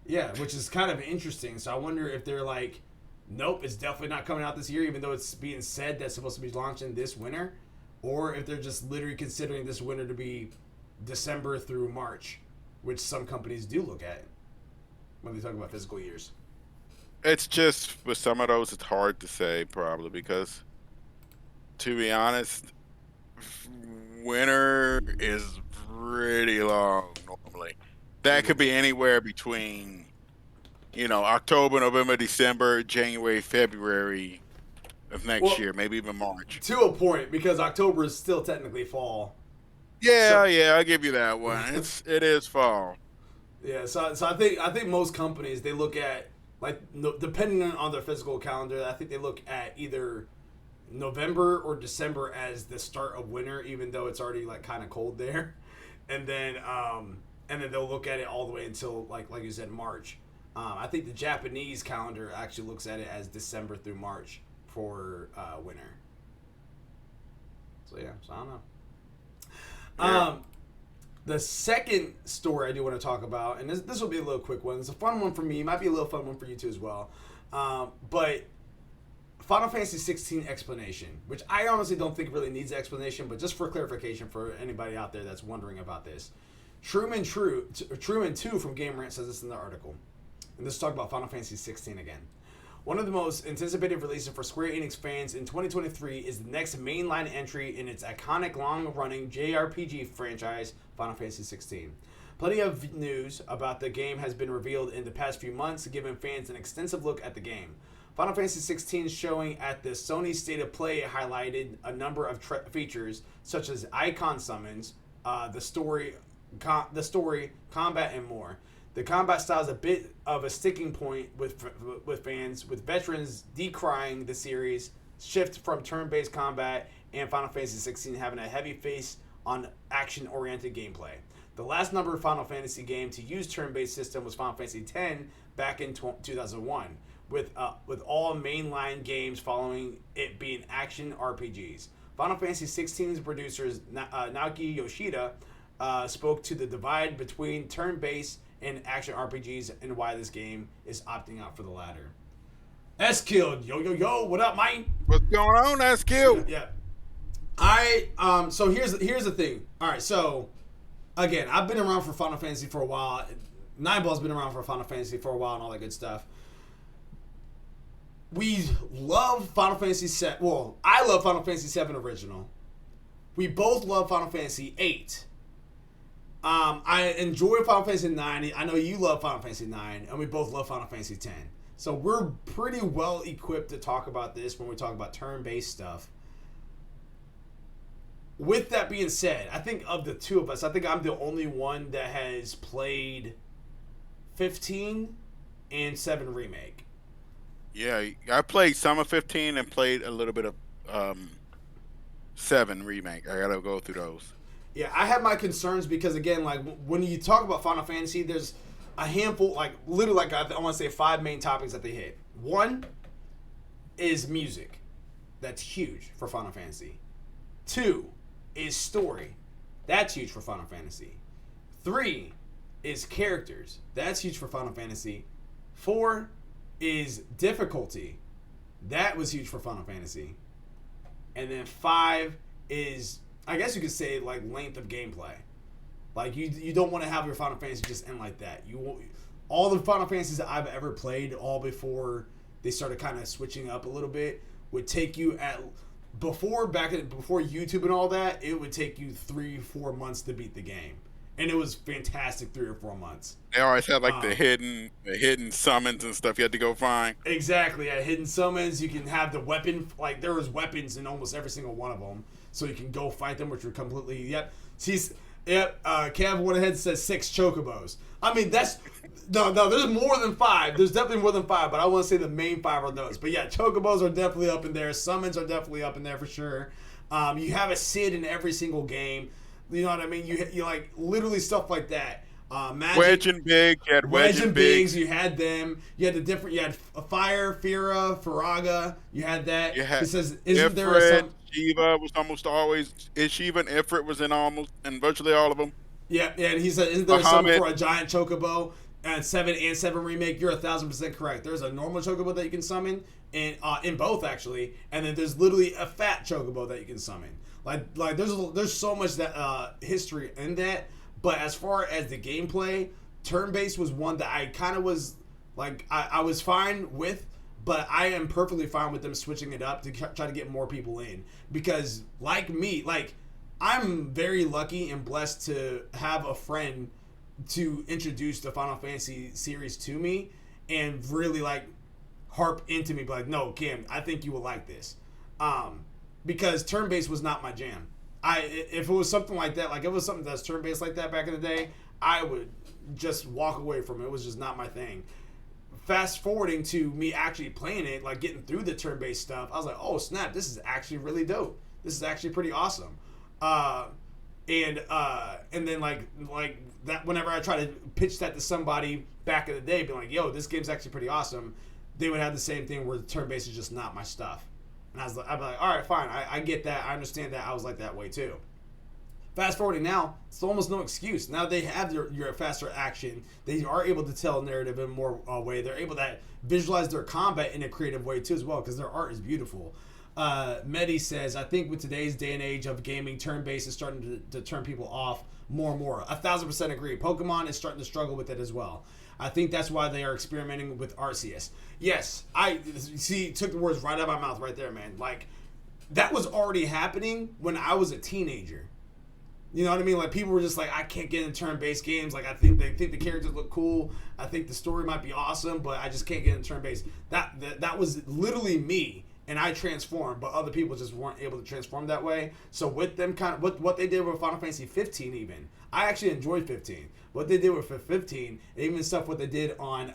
Yeah, which is kind of interesting. So I wonder if they're like, nope, it's definitely not coming out this year, even though it's being said that's supposed to be launching this winter, or if they're just literally considering this winter to be December through March, which some companies do look at when they talk about fiscal years. It's just, with some of those, it's hard to say, probably, because, to be honest, winter is pretty long, normally. That could be anywhere between, October, November, December, January, February, of next Well, year, maybe even March. To a point, because October is still technically fall. Yeah, I'll give you that one. It is fall. Yeah, so I think most companies, they look at, like, depending on their physical calendar, I think they look at either November or December as the start of winter, even though it's already like kind of cold there, and then they'll look at it all the way until like you said, March. I think the Japanese calendar actually looks at it as December through March for winter. So yeah, so I don't know. Yeah. The second story I do want to talk about, and this will be a little quick one. It's a fun one for me. It might be a little fun one for you too as well. But Final Fantasy 16 explanation, which I honestly don't think really needs an explanation, but just for clarification for anybody out there that's wondering about this. Truman 2 from Game Rant says this in the article. And this is talking about Final Fantasy 16 again. One of the most anticipated releases for Square Enix fans in 2023 is the next mainline entry in its iconic long-running JRPG franchise, Final Fantasy 16. Plenty of news about the game has been revealed in the past few months, giving fans an extensive look at the game. Final Fantasy 16 showing at the Sony State of Play highlighted a number of features, such as icon summons, the story, combat, and more. The combat style is a bit of a sticking point with fans, with veterans decrying the series shift from turn-based combat and Final Fantasy 16 having a heavy face on action-oriented gameplay. The last number of Final Fantasy game to use turn-based system was Final Fantasy X back in 2001, with all mainline games following it being action RPGs. Final Fantasy 16's producers Naoki Yoshida spoke to the divide between turn-based and action RPGs and why this game is opting out for the latter. S-Killed, yo, what up, man? What's going on, S-Kill? Yeah. So here's the thing. All right, so again, I've been around for Final Fantasy for a while. Nineball's been around for Final Fantasy for a while and all that good stuff. We love Final Fantasy VII. Well, I love Final Fantasy VII original. We both love Final Fantasy VIII. I enjoy Final Fantasy IX. I know you love Final Fantasy IX, and we both love Final Fantasy X. So we're pretty well equipped to talk about this when we talk about turn-based stuff. With that being said, I think of the two of us, I think I'm the only one that has played 15 and 7 Remake. Yeah, I played some of 15 and played a little bit of 7 Remake. I gotta go through those. Yeah, I have my concerns because, again, like, when you talk about Final Fantasy, there's a handful, like, literally, like, I want to say 5 main topics that they hit. One is music. That's huge for Final Fantasy. 2 is story. That's huge for Final Fantasy. 3 is characters. That's huge for Final Fantasy. 4 is difficulty. That was huge for Final Fantasy. And then 5 is, I guess you could say, like, length of gameplay. Like, you don't want to have your Final Fantasy just end like that. All the Final Fantasies that I've ever played, all before they started kind of switching up a little bit, would take you before YouTube and all that, it would take you 3-4 months to beat the game. And it was fantastic 3 or 4 months. They always had like the hidden summons and stuff you had to go find. Exactly. At hidden summons, you can have the weapon. Like, there was weapons in almost every single one of them, so you can go fight them, which were completely. Yep. Kev went ahead and said 6 chocobos. I mean, that's no. There's more than 5. There's definitely more than 5, but I want to say the main 5 are those. But yeah, chocobos are definitely up in there. Summons are definitely up in there for sure. You have a Sid in every single game. You know what I mean? You like literally stuff like that. Magic, Wedge and Big, you had Wedge and Bigs. You had them. You had You had Fire, Fira, Faraga. You had that. You had it says, isn't Ifrit, there a Shiva was almost always. Shiva and Ifrit was in almost and virtually all of them. Yeah, and he said, isn't there something for a giant chocobo? And 7 Remake, you're 1,000% correct. There's a normal chocobo that you can summon, in both actually, and then there's literally a fat chocobo that you can summon. Like there's so much that history in that. But as far as the gameplay, turn-based was one that I kind of was like I was fine with, but I am perfectly fine with them switching it up to try to get more people in, because like me, like I'm very lucky and blessed to have a friend to introduce the Final Fantasy series to me and really like harp into me, like, no, Cam, I think you will like this, because turn-based was not my jam. If it was something like that, like if it was something that's turn-based like that back in the day, I would just walk away from it. It was just not my thing. Fast forwarding to me actually playing it, like getting through the turn-based stuff, I was like, oh snap, this is actually really dope. This is actually pretty awesome. And then like that, whenever I try to pitch that to somebody back in the day, being like, yo, this game's actually pretty awesome, they would have the same thing where the turn-based is just not my stuff. And I'd be like, all right, fine, I get that, I understand that, I was like that way too. Fast forwarding now, it's almost no excuse. Now they have your faster action. They are able to tell narrative in more way. They're able to visualize their combat in a creative way too as well, because their art is beautiful. Medi says, I think with today's day and age of gaming, turn-based is starting to turn people off more and more. 1,000% agree. Pokemon is starting to struggle with it as well. I think that's why they are experimenting with Arceus. Yes, took the words right out of my mouth right there, man. Like, that was already happening when I was a teenager. You know what I mean? Like, people were just like, I can't get in turn-based games. Like, they think the characters look cool. I think the story might be awesome, but I just can't get in turn-based. That was literally me, and I transformed, but other people just weren't able to transform that way. So with them, kind of what they did with Final Fantasy 15, even, I actually enjoyed 15. What they did with 15, and even stuff what they did on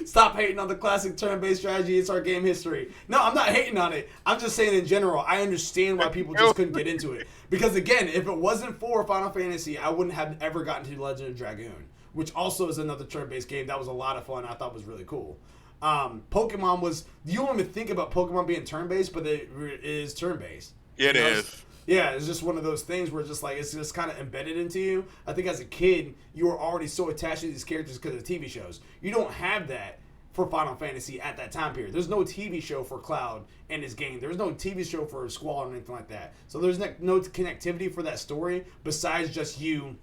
stop hating on the classic turn-based strategy. It's our game history. No, I'm not hating on it. I'm just saying in general, I understand why people just couldn't get into it. Because again, if it wasn't for Final Fantasy, I wouldn't have ever gotten to Legend of Dragoon, which also is another turn-based game that was a lot of fun. I thought was really cool. Pokemon was, you don't even think about Pokemon being turn-based, but it is turn-based. It is. Yeah, it's just one of those things where it's just kind of embedded into you. I think as a kid, you were already so attached to these characters because of TV shows. You don't have that for Final Fantasy at that time period. There's no TV show for Cloud in this game. There's no TV show for Squall or anything like that. So there's no connectivity for that story besides just you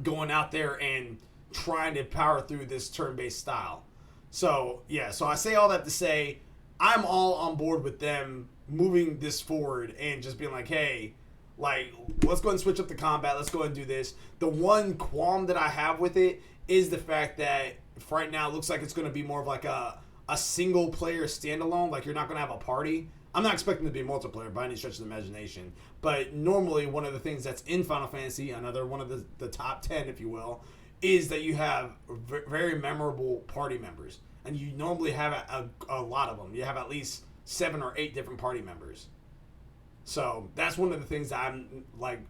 going out there and trying to power through this turn-based style. So, yeah, so I say all that to say I'm all on board with them moving this forward and just being like, hey, like, let's go ahead and switch up the combat. Let's go ahead and do this. The one qualm that I have with it is the fact that right now it looks like it's going to be more of like a single player standalone. Like, you're not going to have a party. I'm not expecting it to be multiplayer by any stretch of the imagination. But normally one of the things that's in Final Fantasy, another one of the top 10, if you will, is that you have very memorable party members. And you normally have a lot of them. You have at least 7 or 8 different party members. So that's one of the things that I'm like,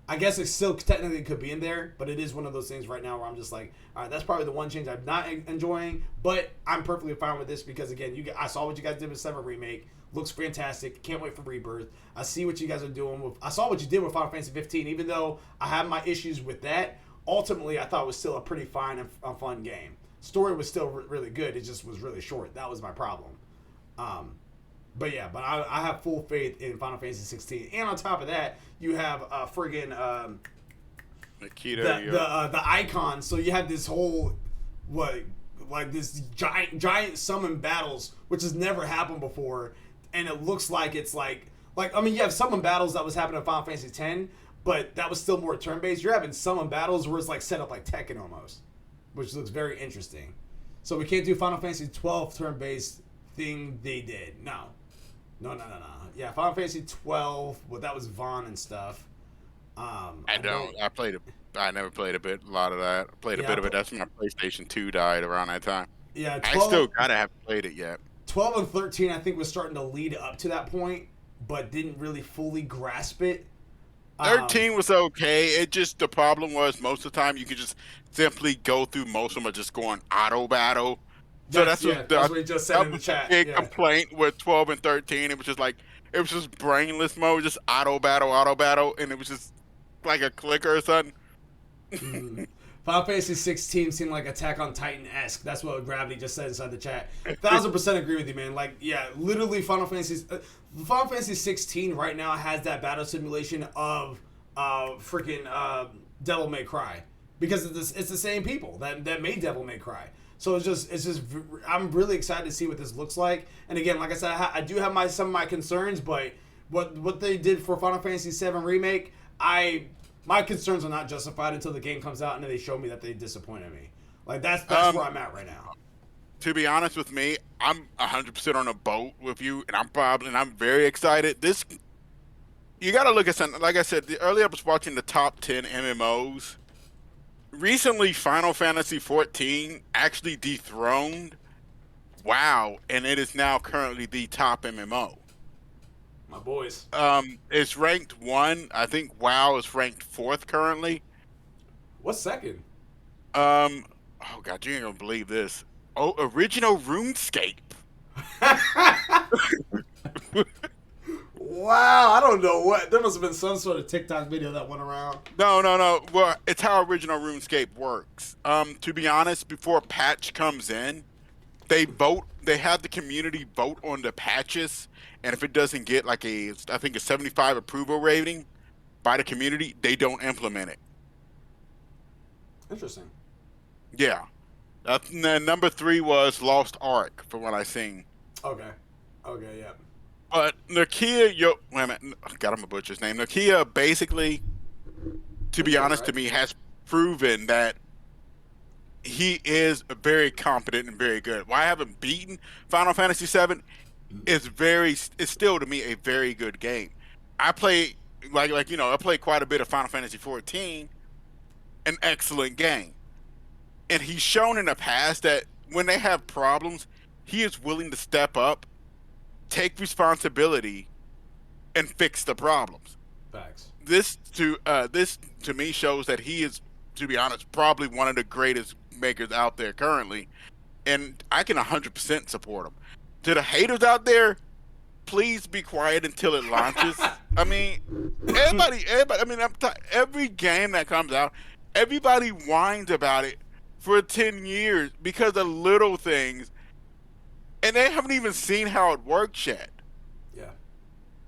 I guess it still technically could be in there, but it is one of those things right now where I'm just like, all right, that's probably the one change I'm not enjoying, but I'm perfectly fine with this because, again, I saw what you guys did with 7 Remake. Looks fantastic. Can't wait for Rebirth. I see what you guys are doing I saw what you did with Final Fantasy 15, even though I have my issues with that. Ultimately, I thought it was still a pretty fine and fun game. Story was still really good. It just was really short. That was my problem. But I have full faith in Final Fantasy 16. And on top of that, you have friggin' the icon. So you have this whole this giant summon battles, which has never happened before, and it looks like it's like I mean, you have summon battles that was happening in Final Fantasy 10, but that was still more turn-based. You're having summon battles where it's like set up like Tekken almost, which looks very interesting. So we can't do Final Fantasy 12 turn-based thing they did. No. Yeah, Final Fantasy 12, well, that was Vaughn and stuff. I never played a lot of that. I played a bit of it. That's when my PlayStation 2 died around that time. Yeah, 12, I still haven't played it yet. 12 and 13, I think, was starting to lead up to that point, but didn't really fully grasp it. 13 was okay. It just, the problem was most of the time you could just simply go through most of them just going auto battle. So that's what he just said in the chat. Big complaint with 12 and 13. It was just brainless mode, just auto battle, and it was just like a clicker or something. Final Fantasy 16 seemed like Attack on Titan-esque. That's what Gravity just said inside the chat. 1,000% agree with you, man. Like, yeah, literally Final Fantasy 16 right now has that battle simulation of freaking Devil May Cry, because it's the same people that made Devil May Cry. So it's just I'm really excited to see what this looks like. And again, like I said, I do have some of my concerns, but what they did for Final Fantasy 7 Remake, my concerns are not justified until the game comes out and then they show me that they disappointed me. Like that's where I'm at right now. to be honest with me, I'm 100% on a boat with you, and I'm very excited. You got to look at something. Like I said, earlier I was watching the top 10 MMOs. Recently, Final Fantasy 14 actually dethroned WoW, and it is now currently the top MMO. My boys. It's ranked one. I think WoW is ranked fourth currently. What's second? Oh god, you ain't gonna believe this. Oh, original RuneScape. Wow, I don't know what. There must have been some sort of TikTok video that went around. No. Well, it's how original RuneScape works. To be honest, before a patch comes in, they vote. They have the community vote on the patches, and if it doesn't get like I think a 75 approval rating by the community, they don't implement it. Interesting. Yeah. And then number 3 was Lost Ark, from what I seen. Okay, yeah. But Nakia, wait a minute. God, I'm gonna butcher his name. Nakia, basically, to be honest, to me, has proven that he is very competent and very good. Why I haven't beaten Final Fantasy VII is it's still to me a very good game. I play I played quite a bit of Final Fantasy 14, an excellent game. And he's shown in the past that when they have problems, he is willing to step up, take responsibility, and fix the problems. Facts. This to me shows that he is, to be honest, probably one of the greatest makers out there currently, and I can 100% support him. To the haters out there, please be quiet until it launches. I mean, everybody. I mean, every game that comes out, everybody whines about it for 10 years because of little things, and they haven't even seen how it works yet. Yeah.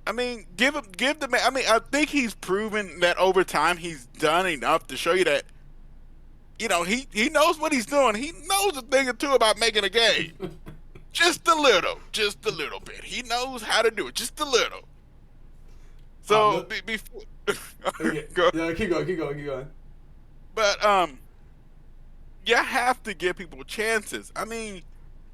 I mean, give the man. I mean, I think he's proven that over time he's done enough to show you that, he knows what he's doing. He knows a thing or two about making a game. just a little bit. He knows how to do it, just a little. So before, Yeah, keep going. But you have to give people chances. I mean,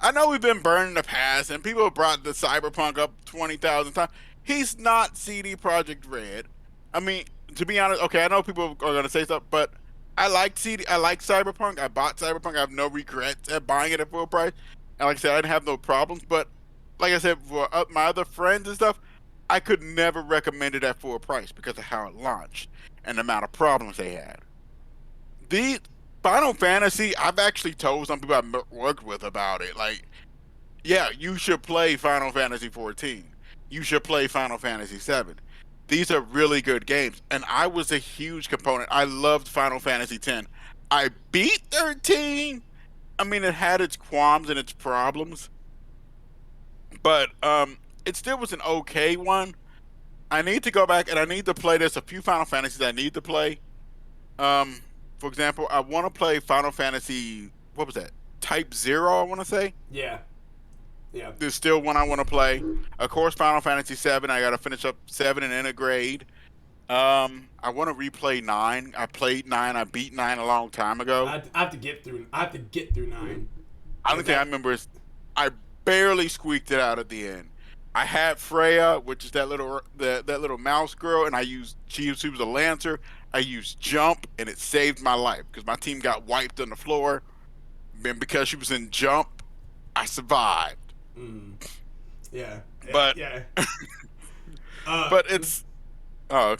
I know we've been burned in the past, and people have brought the Cyberpunk up 20,000 times. He's not CD Projekt Red. I mean, to be honest, okay, I know people are going to say stuff, but I like Cyberpunk. I bought Cyberpunk. I have no regrets at buying it at full price. And like I said, I didn't have no problems. But like I said, for my other friends and stuff, I could never recommend it at full price because of how it launched and the amount of problems they had. The Final Fantasy, I've actually told some people I've worked with about it. Like, yeah, you should play Final Fantasy 14. You should play Final Fantasy 7. These are really good games. And I was a huge component. I loved Final Fantasy 10. I beat 13. I mean, it had its qualms and its problems. But it still was an okay one. I need to go back and I need to play. There's a few Final Fantasies I need to play. For example, I want to play Final Fantasy, what was that? Type 0, I want to say? Yeah. There's still one I want to play. Of course, Final Fantasy 7, I got to finish up 7 and integrate. I want to replay 9. I played 9. I beat 9 a long time ago. I have to get through 9. The only thing I remember is I barely squeaked it out at the end. I had Freya, which is that little mouse girl, and she was a Lancer. I used jump, and it saved my life because my team got wiped on the floor. And because she was in jump, I survived. Yeah. But yeah. But it's well,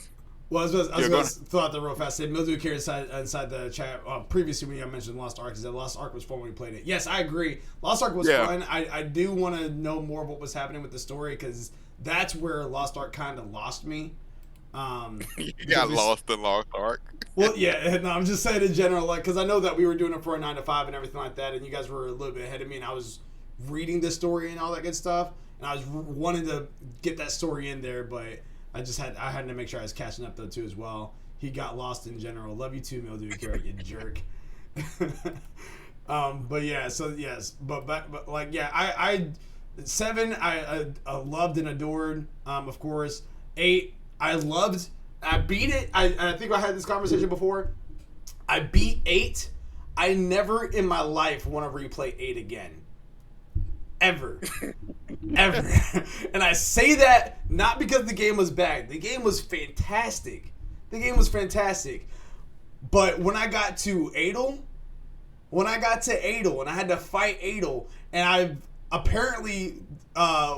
I was going to throw out there real fast. Say Mildew here inside the chat. Previously, when you mentioned Lost Ark, he said Lost Ark was fun when we played it. Yes, I agree. Lost Ark was fun. I do want to know more of what was happening with the story because that's where Lost Ark kind of lost me. You got lost in Lost Ark. Well, yeah. No, I'm just saying in general, like, because I know that we were doing it for a 9 to 5 and everything like that, and you guys were a little bit ahead of me, and I was reading the story and all that good stuff, and I was wanting to get that story in there, but I had to make sure I was catching up though too as well. He got lost in general. Love you too, Mildew Carrot, you jerk. But yeah, so yes, but like yeah, I 7 I loved and adored. Of course, 8 I loved. I beat it. I think I had this conversation before. I beat 8. I never in my life want to replay 8 again. ever. Ever. And I say that not because the game was bad. The game was fantastic. But when I got to Adel, and I had to fight Adel, and I apparently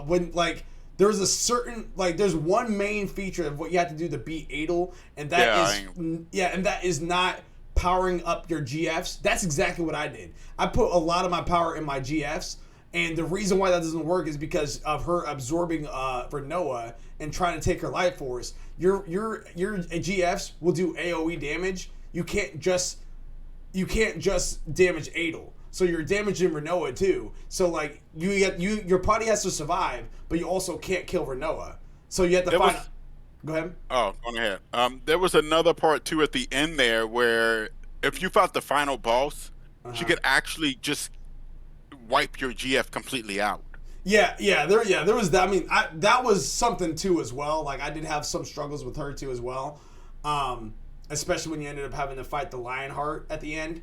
when like there's a certain like there's one main feature of what you have to do to beat Adel, and that is not powering up your GFs. That's exactly what I did. I put a lot of my power in my GFs, and the reason why that doesn't work is because of her absorbing Renoa and trying to take her life force. Your GFs will do AoE damage. You can't just damage Adel. So you're damaging Renoa too. So like your party has to survive, but you also can't kill Renoa. So you have to find. Go ahead. Oh, go ahead. There was another part too at the end there where if you fought the final boss, she could actually just wipe your GF completely out. There was that. I mean, that was something too as well. Like I did have some struggles with her too as well. Especially when you ended up having to fight the Lionheart at the end.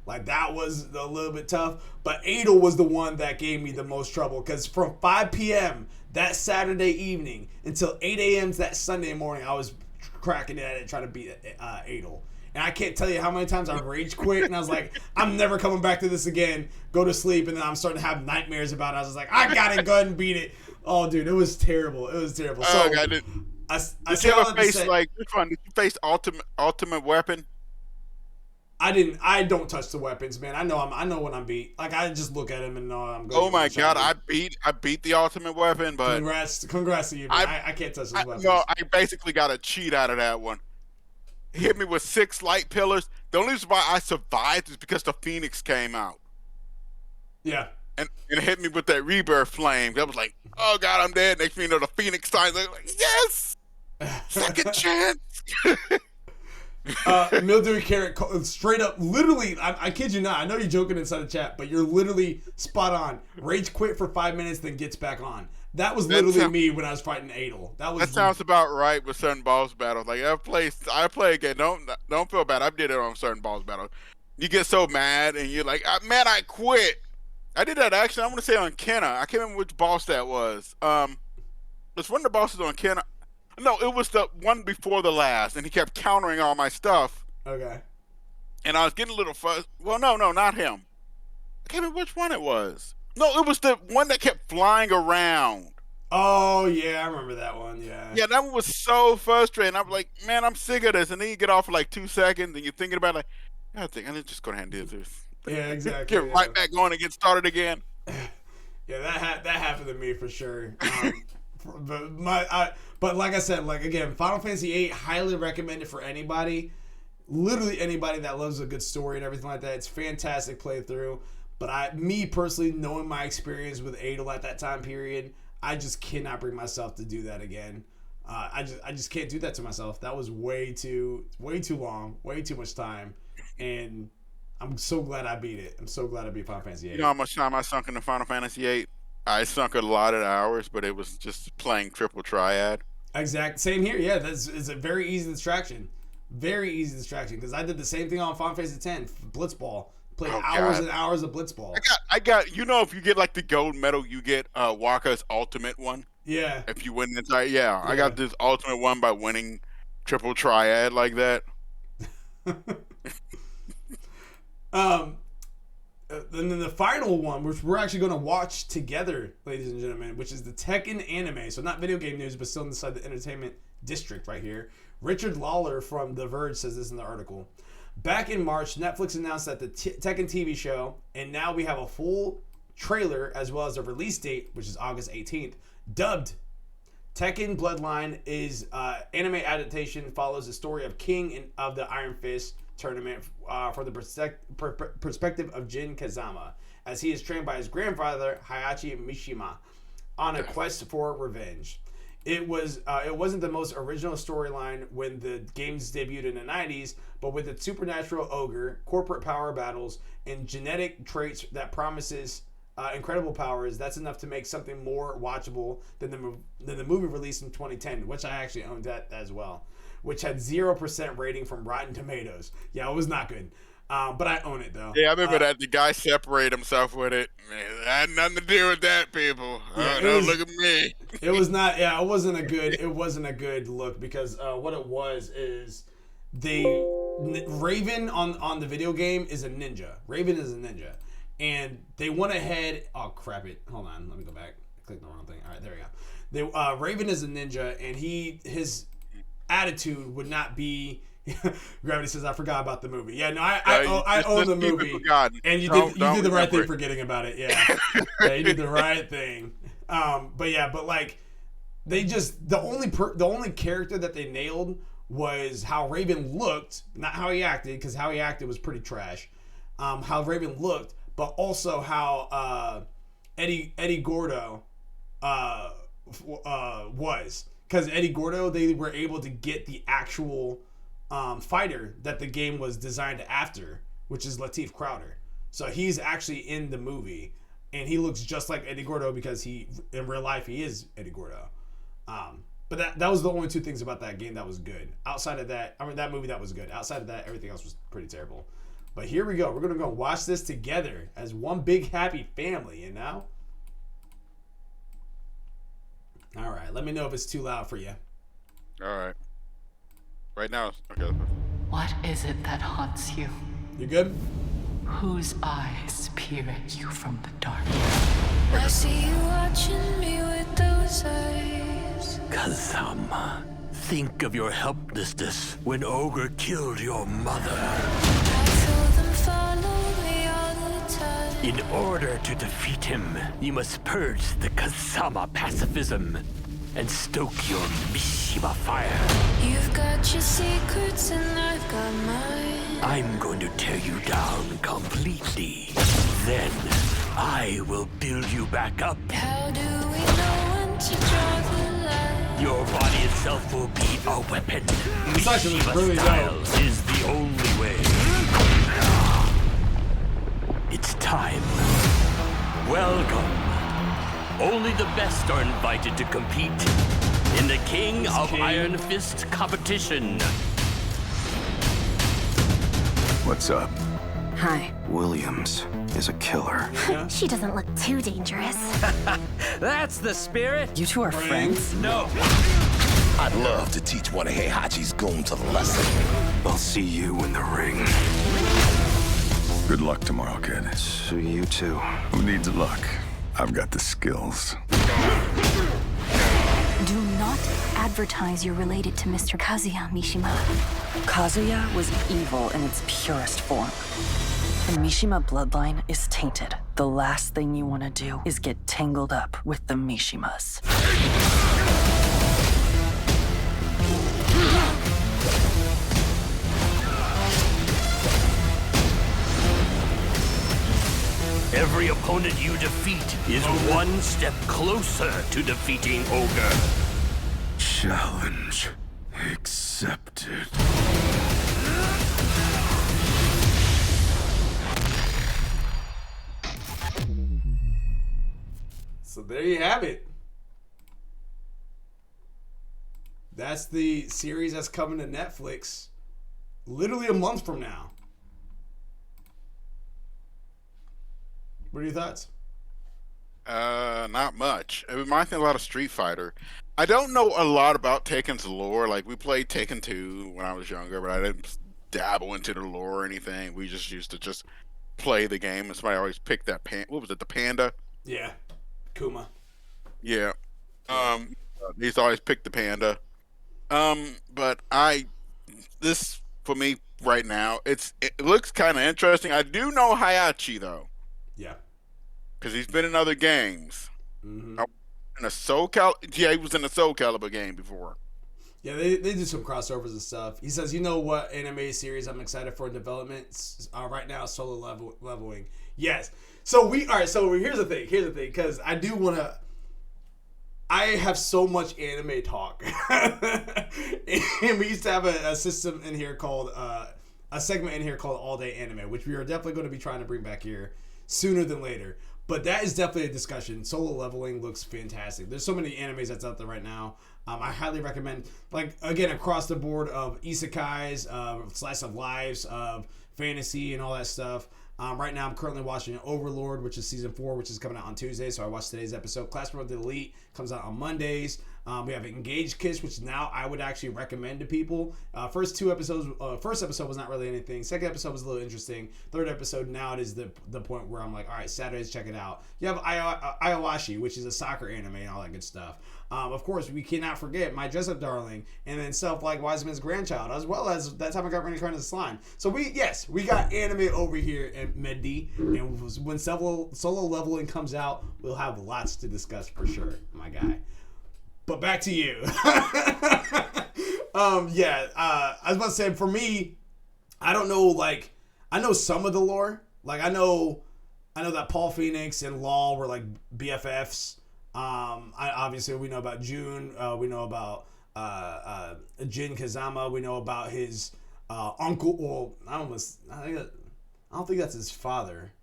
Like, that was a little bit tough. But Adel was the one that gave me the most trouble. Because from 5 p.m. that Saturday evening until 8 a.m. that Sunday morning, I was cracking at it trying to beat Adel. And I can't tell you how many times I rage quit. And I was like, I'm never coming back to this again. Go to sleep. And then I'm starting to have nightmares about it. I was like, I got to go ahead and beat it. Oh, dude, it was terrible. So, did you ever face, like, which one? Did you face ultimate weapon? I don't touch the weapons, man. I know when I'm beat. Like I just look at him and know I'm going. Oh my god, I beat the ultimate weapon, but congrats to you, man. I can't touch those weapons. No, I basically got a cheat out of that one. He hit me with 6 light pillars. The only reason why I survived is because the Phoenix came out. Yeah. And it hit me with that rebirth flame. I was like, oh god, I'm dead. Next thing you know, the Phoenix signs. Like, yes, second chance. Mildewy Carrot straight up, literally, I kid you not, I know you're joking inside the chat, but you're literally spot on. Rage quit for 5 minutes, then gets back on. That was literally me when I was fighting Adel. That sounds about right with certain boss battles. Like I play again. Don't feel bad. I did it on certain boss battles. You get so mad and you're like, man, I quit. I did that actually. I'm gonna say on Kenna. I can't remember which boss that was. It's one of the bosses on Kenna. No, it was the one before the last, and he kept countering all my stuff. Okay. And I was getting a little fuzzed. Well, no, not him. I can't remember which one it was. No, it was the one that kept flying around. Oh, yeah, I remember that one, yeah. Yeah, that one was so frustrating. I'm like, man, I'm sick of this. And then you get off for like 2 seconds, and you're thinking about it, like, I think I'm just going to do this. Yeah, exactly. Get right back going and get started again. Yeah, that happened to me for sure. But like I said, like again, Final Fantasy VIII, highly recommended for anybody. Literally anybody that loves a good story and everything like that. It's fantastic playthrough. But me personally, knowing my experience with Adel at that time period, I just cannot bring myself to do that again. I just can't do that to myself. That was way too long, way too much time, and I'm so glad I beat it. I'm so glad I beat Final Fantasy VIII. You know how much time I sunk into Final Fantasy VIII? I sunk a lot of hours, but it was just playing triple triad. Exact same here. Yeah, it's a very easy distraction. Very easy distraction because I did the same thing on Final Fantasy X, Blitzball. Played hours and hours of Blitzball. I got. You know, if you get like the gold medal, you get Waka's ultimate one. Yeah. If you win the entire, yeah, I got this ultimate one by winning triple triad like that. And then the final one, which we're actually going to watch together, ladies and gentlemen, which is the Tekken anime. So not video game news, but still inside the entertainment district right here. Richard Lawler from The Verge says this in the article. Back in March, Netflix announced that the Tekken TV show, and now we have a full trailer as well as a release date, which is August 18th, dubbed Tekken Bloodline is anime adaptation, follows the story of King of the Iron Fist tournament from the perspective of Jin Kazama, as he is trained by his grandfather Heihachi Mishima on a quest for revenge. It wasn't the most original storyline when the games debuted in the 90s, but with its supernatural ogre, corporate power battles, and genetic traits that promises incredible powers, that's enough to make something more watchable than the movie released in 2010, which I actually owned that as well, which had 0% rating from Rotten Tomatoes. Yeah, it was not good. But I own it though. Yeah, I remember that the guy separated himself with it. Man, it had nothing to do with that, people. Don't look at me. It was not. Yeah, it wasn't a good. It wasn't a good look because what it was is Raven on the video game is a ninja. Raven is a ninja, and they went ahead. Oh crap! Hold on. Let me go back. I clicked the wrong thing. All right, there we go. Raven is a ninja, and his attitude would not be. Gravity says, "I forgot about the movie." Yeah, no, I own the movie, and you did the right thing forgetting about it. Yeah, you did the right thing. But like, they just the only character that they nailed was how Raven looked, not how he acted, because how he acted was pretty trash. How Raven looked, but also how Eddie Gordo was, because Eddie Gordo, they were able to get the actual fighter that the game was designed after, which is Lateef Crowder. So he's actually in the movie, and he looks just like Eddie Gordo because in real life he is Eddie Gordo. But that was the only two things about that game that was good. Outside of that, that movie that was good. Outside of that, everything else was pretty terrible. But here we go. We're gonna go watch this together as one big happy family, you know? All right. Let me know if it's too loud for you. All right. Right now, okay. What is it that haunts you? You good? Whose eyes peer at you from the dark? I see you watching me with those eyes. Kazama, think of your helplessness when Ogre killed your mother. I feel them follow me all the time. In order to defeat him, you must purge the Kazama pacifism and stoke your Mishima fire. You've got your secrets and I've got mine. I'm going to tear you down completely. Then I will build you back up. How do we know when to draw the line? Your body itself will be a weapon. This actually was Mishima really style dope. is the only way. It's time. Welcome. Only the best are invited to compete in the King of Iron Fist competition. What's up? Hi. Williams is a killer. She doesn't look too dangerous. That's the spirit. You two are friends? No. I'd love to teach one of Heihachi's goons a lesson. I'll see you in the ring. Good luck tomorrow, kid. To you too. Who needs luck? I've got the skills. Do not advertise you're related to Mr. Kazuya Mishima. Kazuya was evil in its purest form. The Mishima bloodline is tainted. The last thing you want to do is get tangled up with the Mishimas. Every opponent you defeat is one step closer to defeating Ogre. Challenge accepted. So there you have it. That's the series that's coming to Netflix literally a month from now. What are your thoughts? Not much. It reminds me a lot of Street Fighter. I don't know a lot about Tekken's lore. Like, we played Tekken 2 when I was younger, but I didn't dabble into the lore or anything. We just used to just play the game, and somebody always picked that what was it, the panda? Yeah, Kuma. Yeah. He used to always pick the panda. But this, for me right now, it looks kind of interesting. I do know Heihachi, though. Yeah. Because he's been in other games. Mm-hmm. In a Soul Calibur, he was in a Soul Calibur game before. Yeah, they do some crossovers and stuff. He says, you know what anime series I'm excited for in development right now? Solo leveling. Yes. So here's the thing, because I do want to. I have so much anime talk, and we used to have a system in here called a segment in here called All Day Anime, which we are definitely going to be trying to bring back here sooner than later. But that is definitely a discussion. Solo Leveling looks fantastic. There's so many animes that's out there right now. I highly recommend, like, again, across the board of isekais, slice of lives, of fantasy and all that stuff. Right now, I'm currently watching Overlord, which is season 4, which is coming out on Tuesday. So I watched today's episode. Classroom of the Elite comes out on Mondays. We have Engage Kiss, which now I would actually recommend to people. First episode was not really anything. Second episode was a little interesting. Third episode, now it is the point where I'm like, all right, Saturdays, check it out. You have Ayawashi, which is a soccer anime and all that good stuff. Of course, we cannot forget My Dress Up Darling, and then Self Like Wise Man's Grandchild, as well as That Time I Got Reincarnated as Slime. So we got anime over here at Meddi, and when Solo Leveling comes out, we'll have lots to discuss for sure, my guy. But back to you. I was about to say, for me, I don't know, like, I know some of the lore. Like, I know that Paul Phoenix and Law were, like, BFFs. Obviously, we know about June. We know about Jin Kazama. We know about his uncle. Well, I don't think that's his father.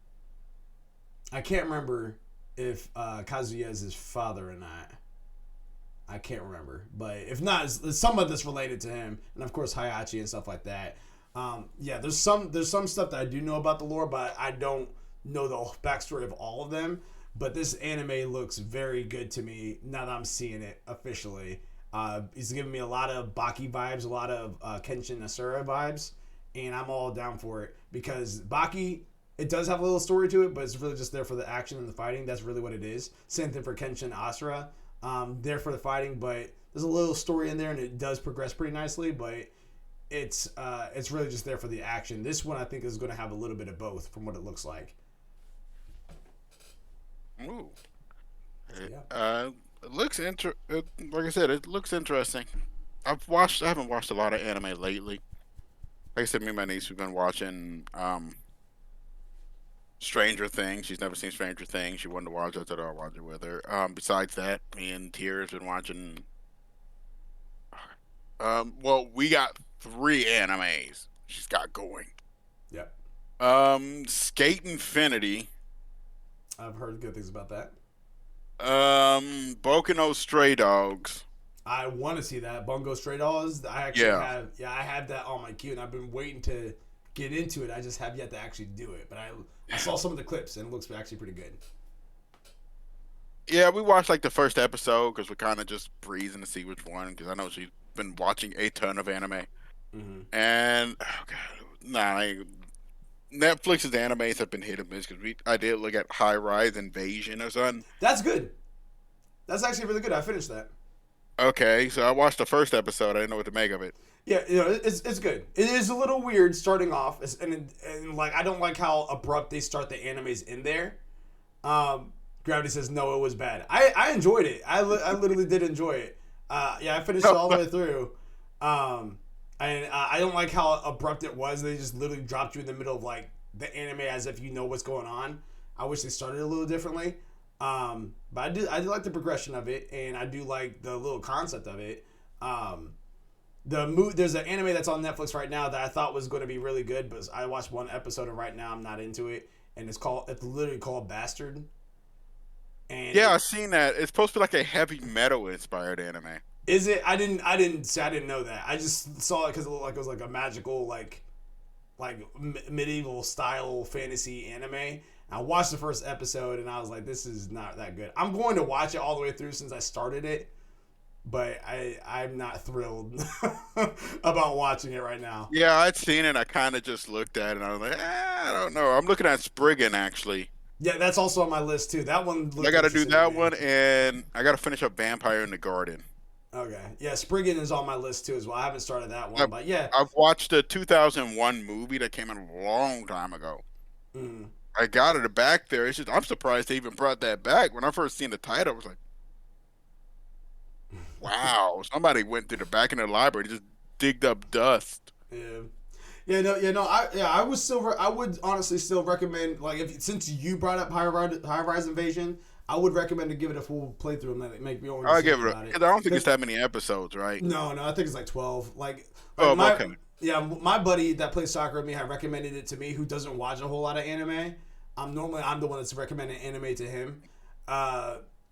I can't remember if Kazuya is his father or not. I can't remember, but if not, it's some of this related to him, and of course Hayachi and stuff like that. There's some stuff that I do know about the lore, but I don't know the backstory of all of them. But this anime looks very good to me now that I'm seeing it officially. It's giving me a lot of Baki vibes, a lot of Kenshin Asura vibes, and I'm all down for it because Baki, it does have a little story to it, but it's really just there for the action and the fighting. That's really what it is. Same thing for Kenshin Asura. There for the fighting, but there's a little story in there, and it does progress pretty nicely. But it's really just there for the action. This one I think is going to have a little bit of both, from what it looks like. Ooh. Yeah. It looks like I said, it looks interesting. I haven't watched a lot of anime lately. Like I said, me and my niece, we've been watching Stranger Things. She's never seen Stranger Things. She wanted to watch it. I said, I'll watch it with her. Besides that, me and Tier's been watching. We got 3 animes she's got going. Yep. Skate Infinity. I've heard good things about that. Boku no Stray Dogs. I want to see that. Bungo Stray Dogs. I actually have that on my queue, and I've been waiting to get into it. I just have yet to actually do it. But I saw some of the clips, and it looks actually pretty good. Yeah, we watched like the first episode because we're kind of just breezing to see which one. Because I know she's been watching a ton of anime, and Netflix's animes have been hit or miss. Because I did look at High Rise Invasion or something. That's good. That's actually really good. I finished that. Okay, so I watched the first episode. I didn't know what to make of it. Yeah, it's good. It is a little weird starting off, and like I don't like how abrupt they start the animes in there. Gravity says no, it was bad. I enjoyed it. I literally did enjoy it. I finished it all the way through. And I don't like how abrupt it was. They just literally dropped you in the middle of like the anime as if you know what's going on. I wish they started a little differently. But I do like the progression of it, and I do like the little concept of it. There's an anime that's on Netflix right now that I thought was going to be really good, but I watched one episode and right now I'm not into it. And it's literally called Bastard. And yeah, I've seen that. It's supposed to be like a heavy metal inspired anime. Is it? I didn't know that. I just saw it because it looked like it was like a magical like medieval style fantasy anime. I watched the first episode and I was like, this is not that good. I'm going to watch it all the way through since I started it, but I'm not thrilled about watching it right now. Yeah, I'd seen it. I kind of just looked at it and I was like, I don't know. I'm looking at Spriggan actually. Yeah, that's also on my list too. That one. I got to do that one, and I got to finish up Vampire in the Garden. Okay. Yeah, Spriggan is on my list too as well. I haven't started that one, but yeah. I've watched the 2001 movie that came out a long time ago. I got it back there. It's just I'm surprised they even brought that back. When I first seen the title, I was like, "Wow!" Somebody went to the back in the library and just digged up dust. I would honestly still recommend, like, since you brought up High Rise Invasion, I would recommend to give it a full playthrough and let it make me own. I'll give it because I don't think it's that many episodes, right? No, I think it's like 12. Okay. Yeah, my buddy that plays soccer with me had recommended it to me, who doesn't watch a whole lot of anime. I'm the one that's recommending anime to him.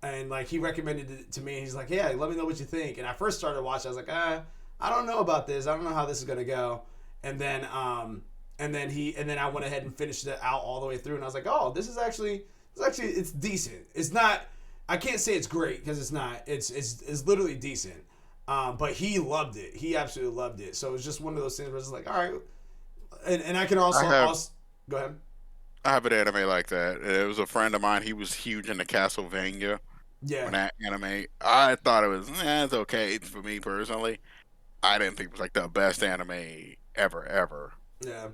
And like he recommended it to me. He's like, yeah, let me know what you think. And I first started watching. I was like, I don't know about this. I don't know how this is gonna go. And then I went ahead and finished it out all the way through. And I was like, oh, it's decent. It's not. I can't say it's great because it's not. It's literally decent. But he loved it. He absolutely loved it. So it was just one of those things where it's like, all right. And I can also go ahead. I have an anime like that. It was a friend of mine. He was huge into Castlevania. Yeah. When that anime, I thought it was, it's okay for me personally. I didn't think it was like the best anime ever. Yeah.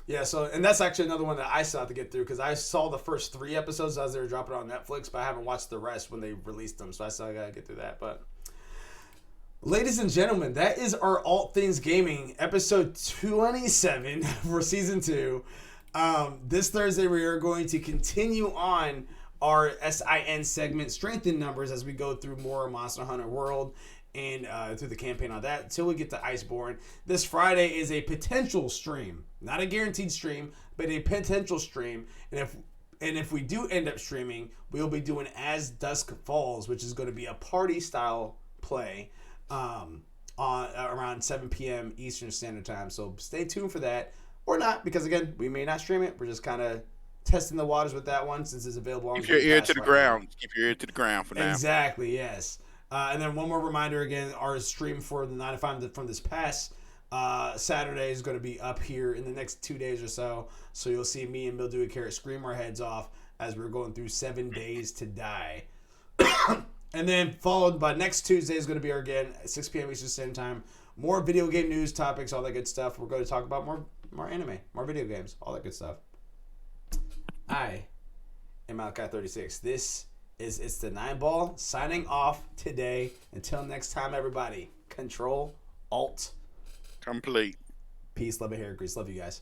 Yeah, so, and that's actually another one that I still have to get through because I saw the first 3 episodes as they were dropping on Netflix, but I haven't watched the rest when they released them, so I still gotta get through that. But, ladies and gentlemen, that is our ALWT Things Gaming episode 27 for season 2. This Thursday, we are going to continue on our SIN segment, Strength in Numbers, as we go through more Monster Hunter World and through the campaign on that until we get to Iceborne. This Friday is a potential stream, not a guaranteed stream, but a potential stream. And if we do end up streaming, we'll be doing As Dusk Falls, which is going to be a party style play on around 7 p.m. Eastern Standard Time. So stay tuned for that. Or not, because again, we may not stream it. We're just kind of testing the waters with that one since it's available on Keep your ear to the ground. Keep your ear to the ground for now. Exactly, yes. And then one more reminder again, our stream for the 9 to 5 from this past Saturday is going to be up here in the next 2 days or so. So you'll see me and Mildew and Carrot scream our heads off as we're going through 7 Days to Die. And then followed by next Tuesday is going to be our, again, at 6 p.m. Eastern Standard Time. More video game news topics, all that good stuff. We're going to talk about more anime, more video games, all that good stuff. I am Malachi36. This is It's the 9 Ball signing off today. Until next time, everybody. Control, Alt, Complete. Peace, love, and hair grease. Love you guys.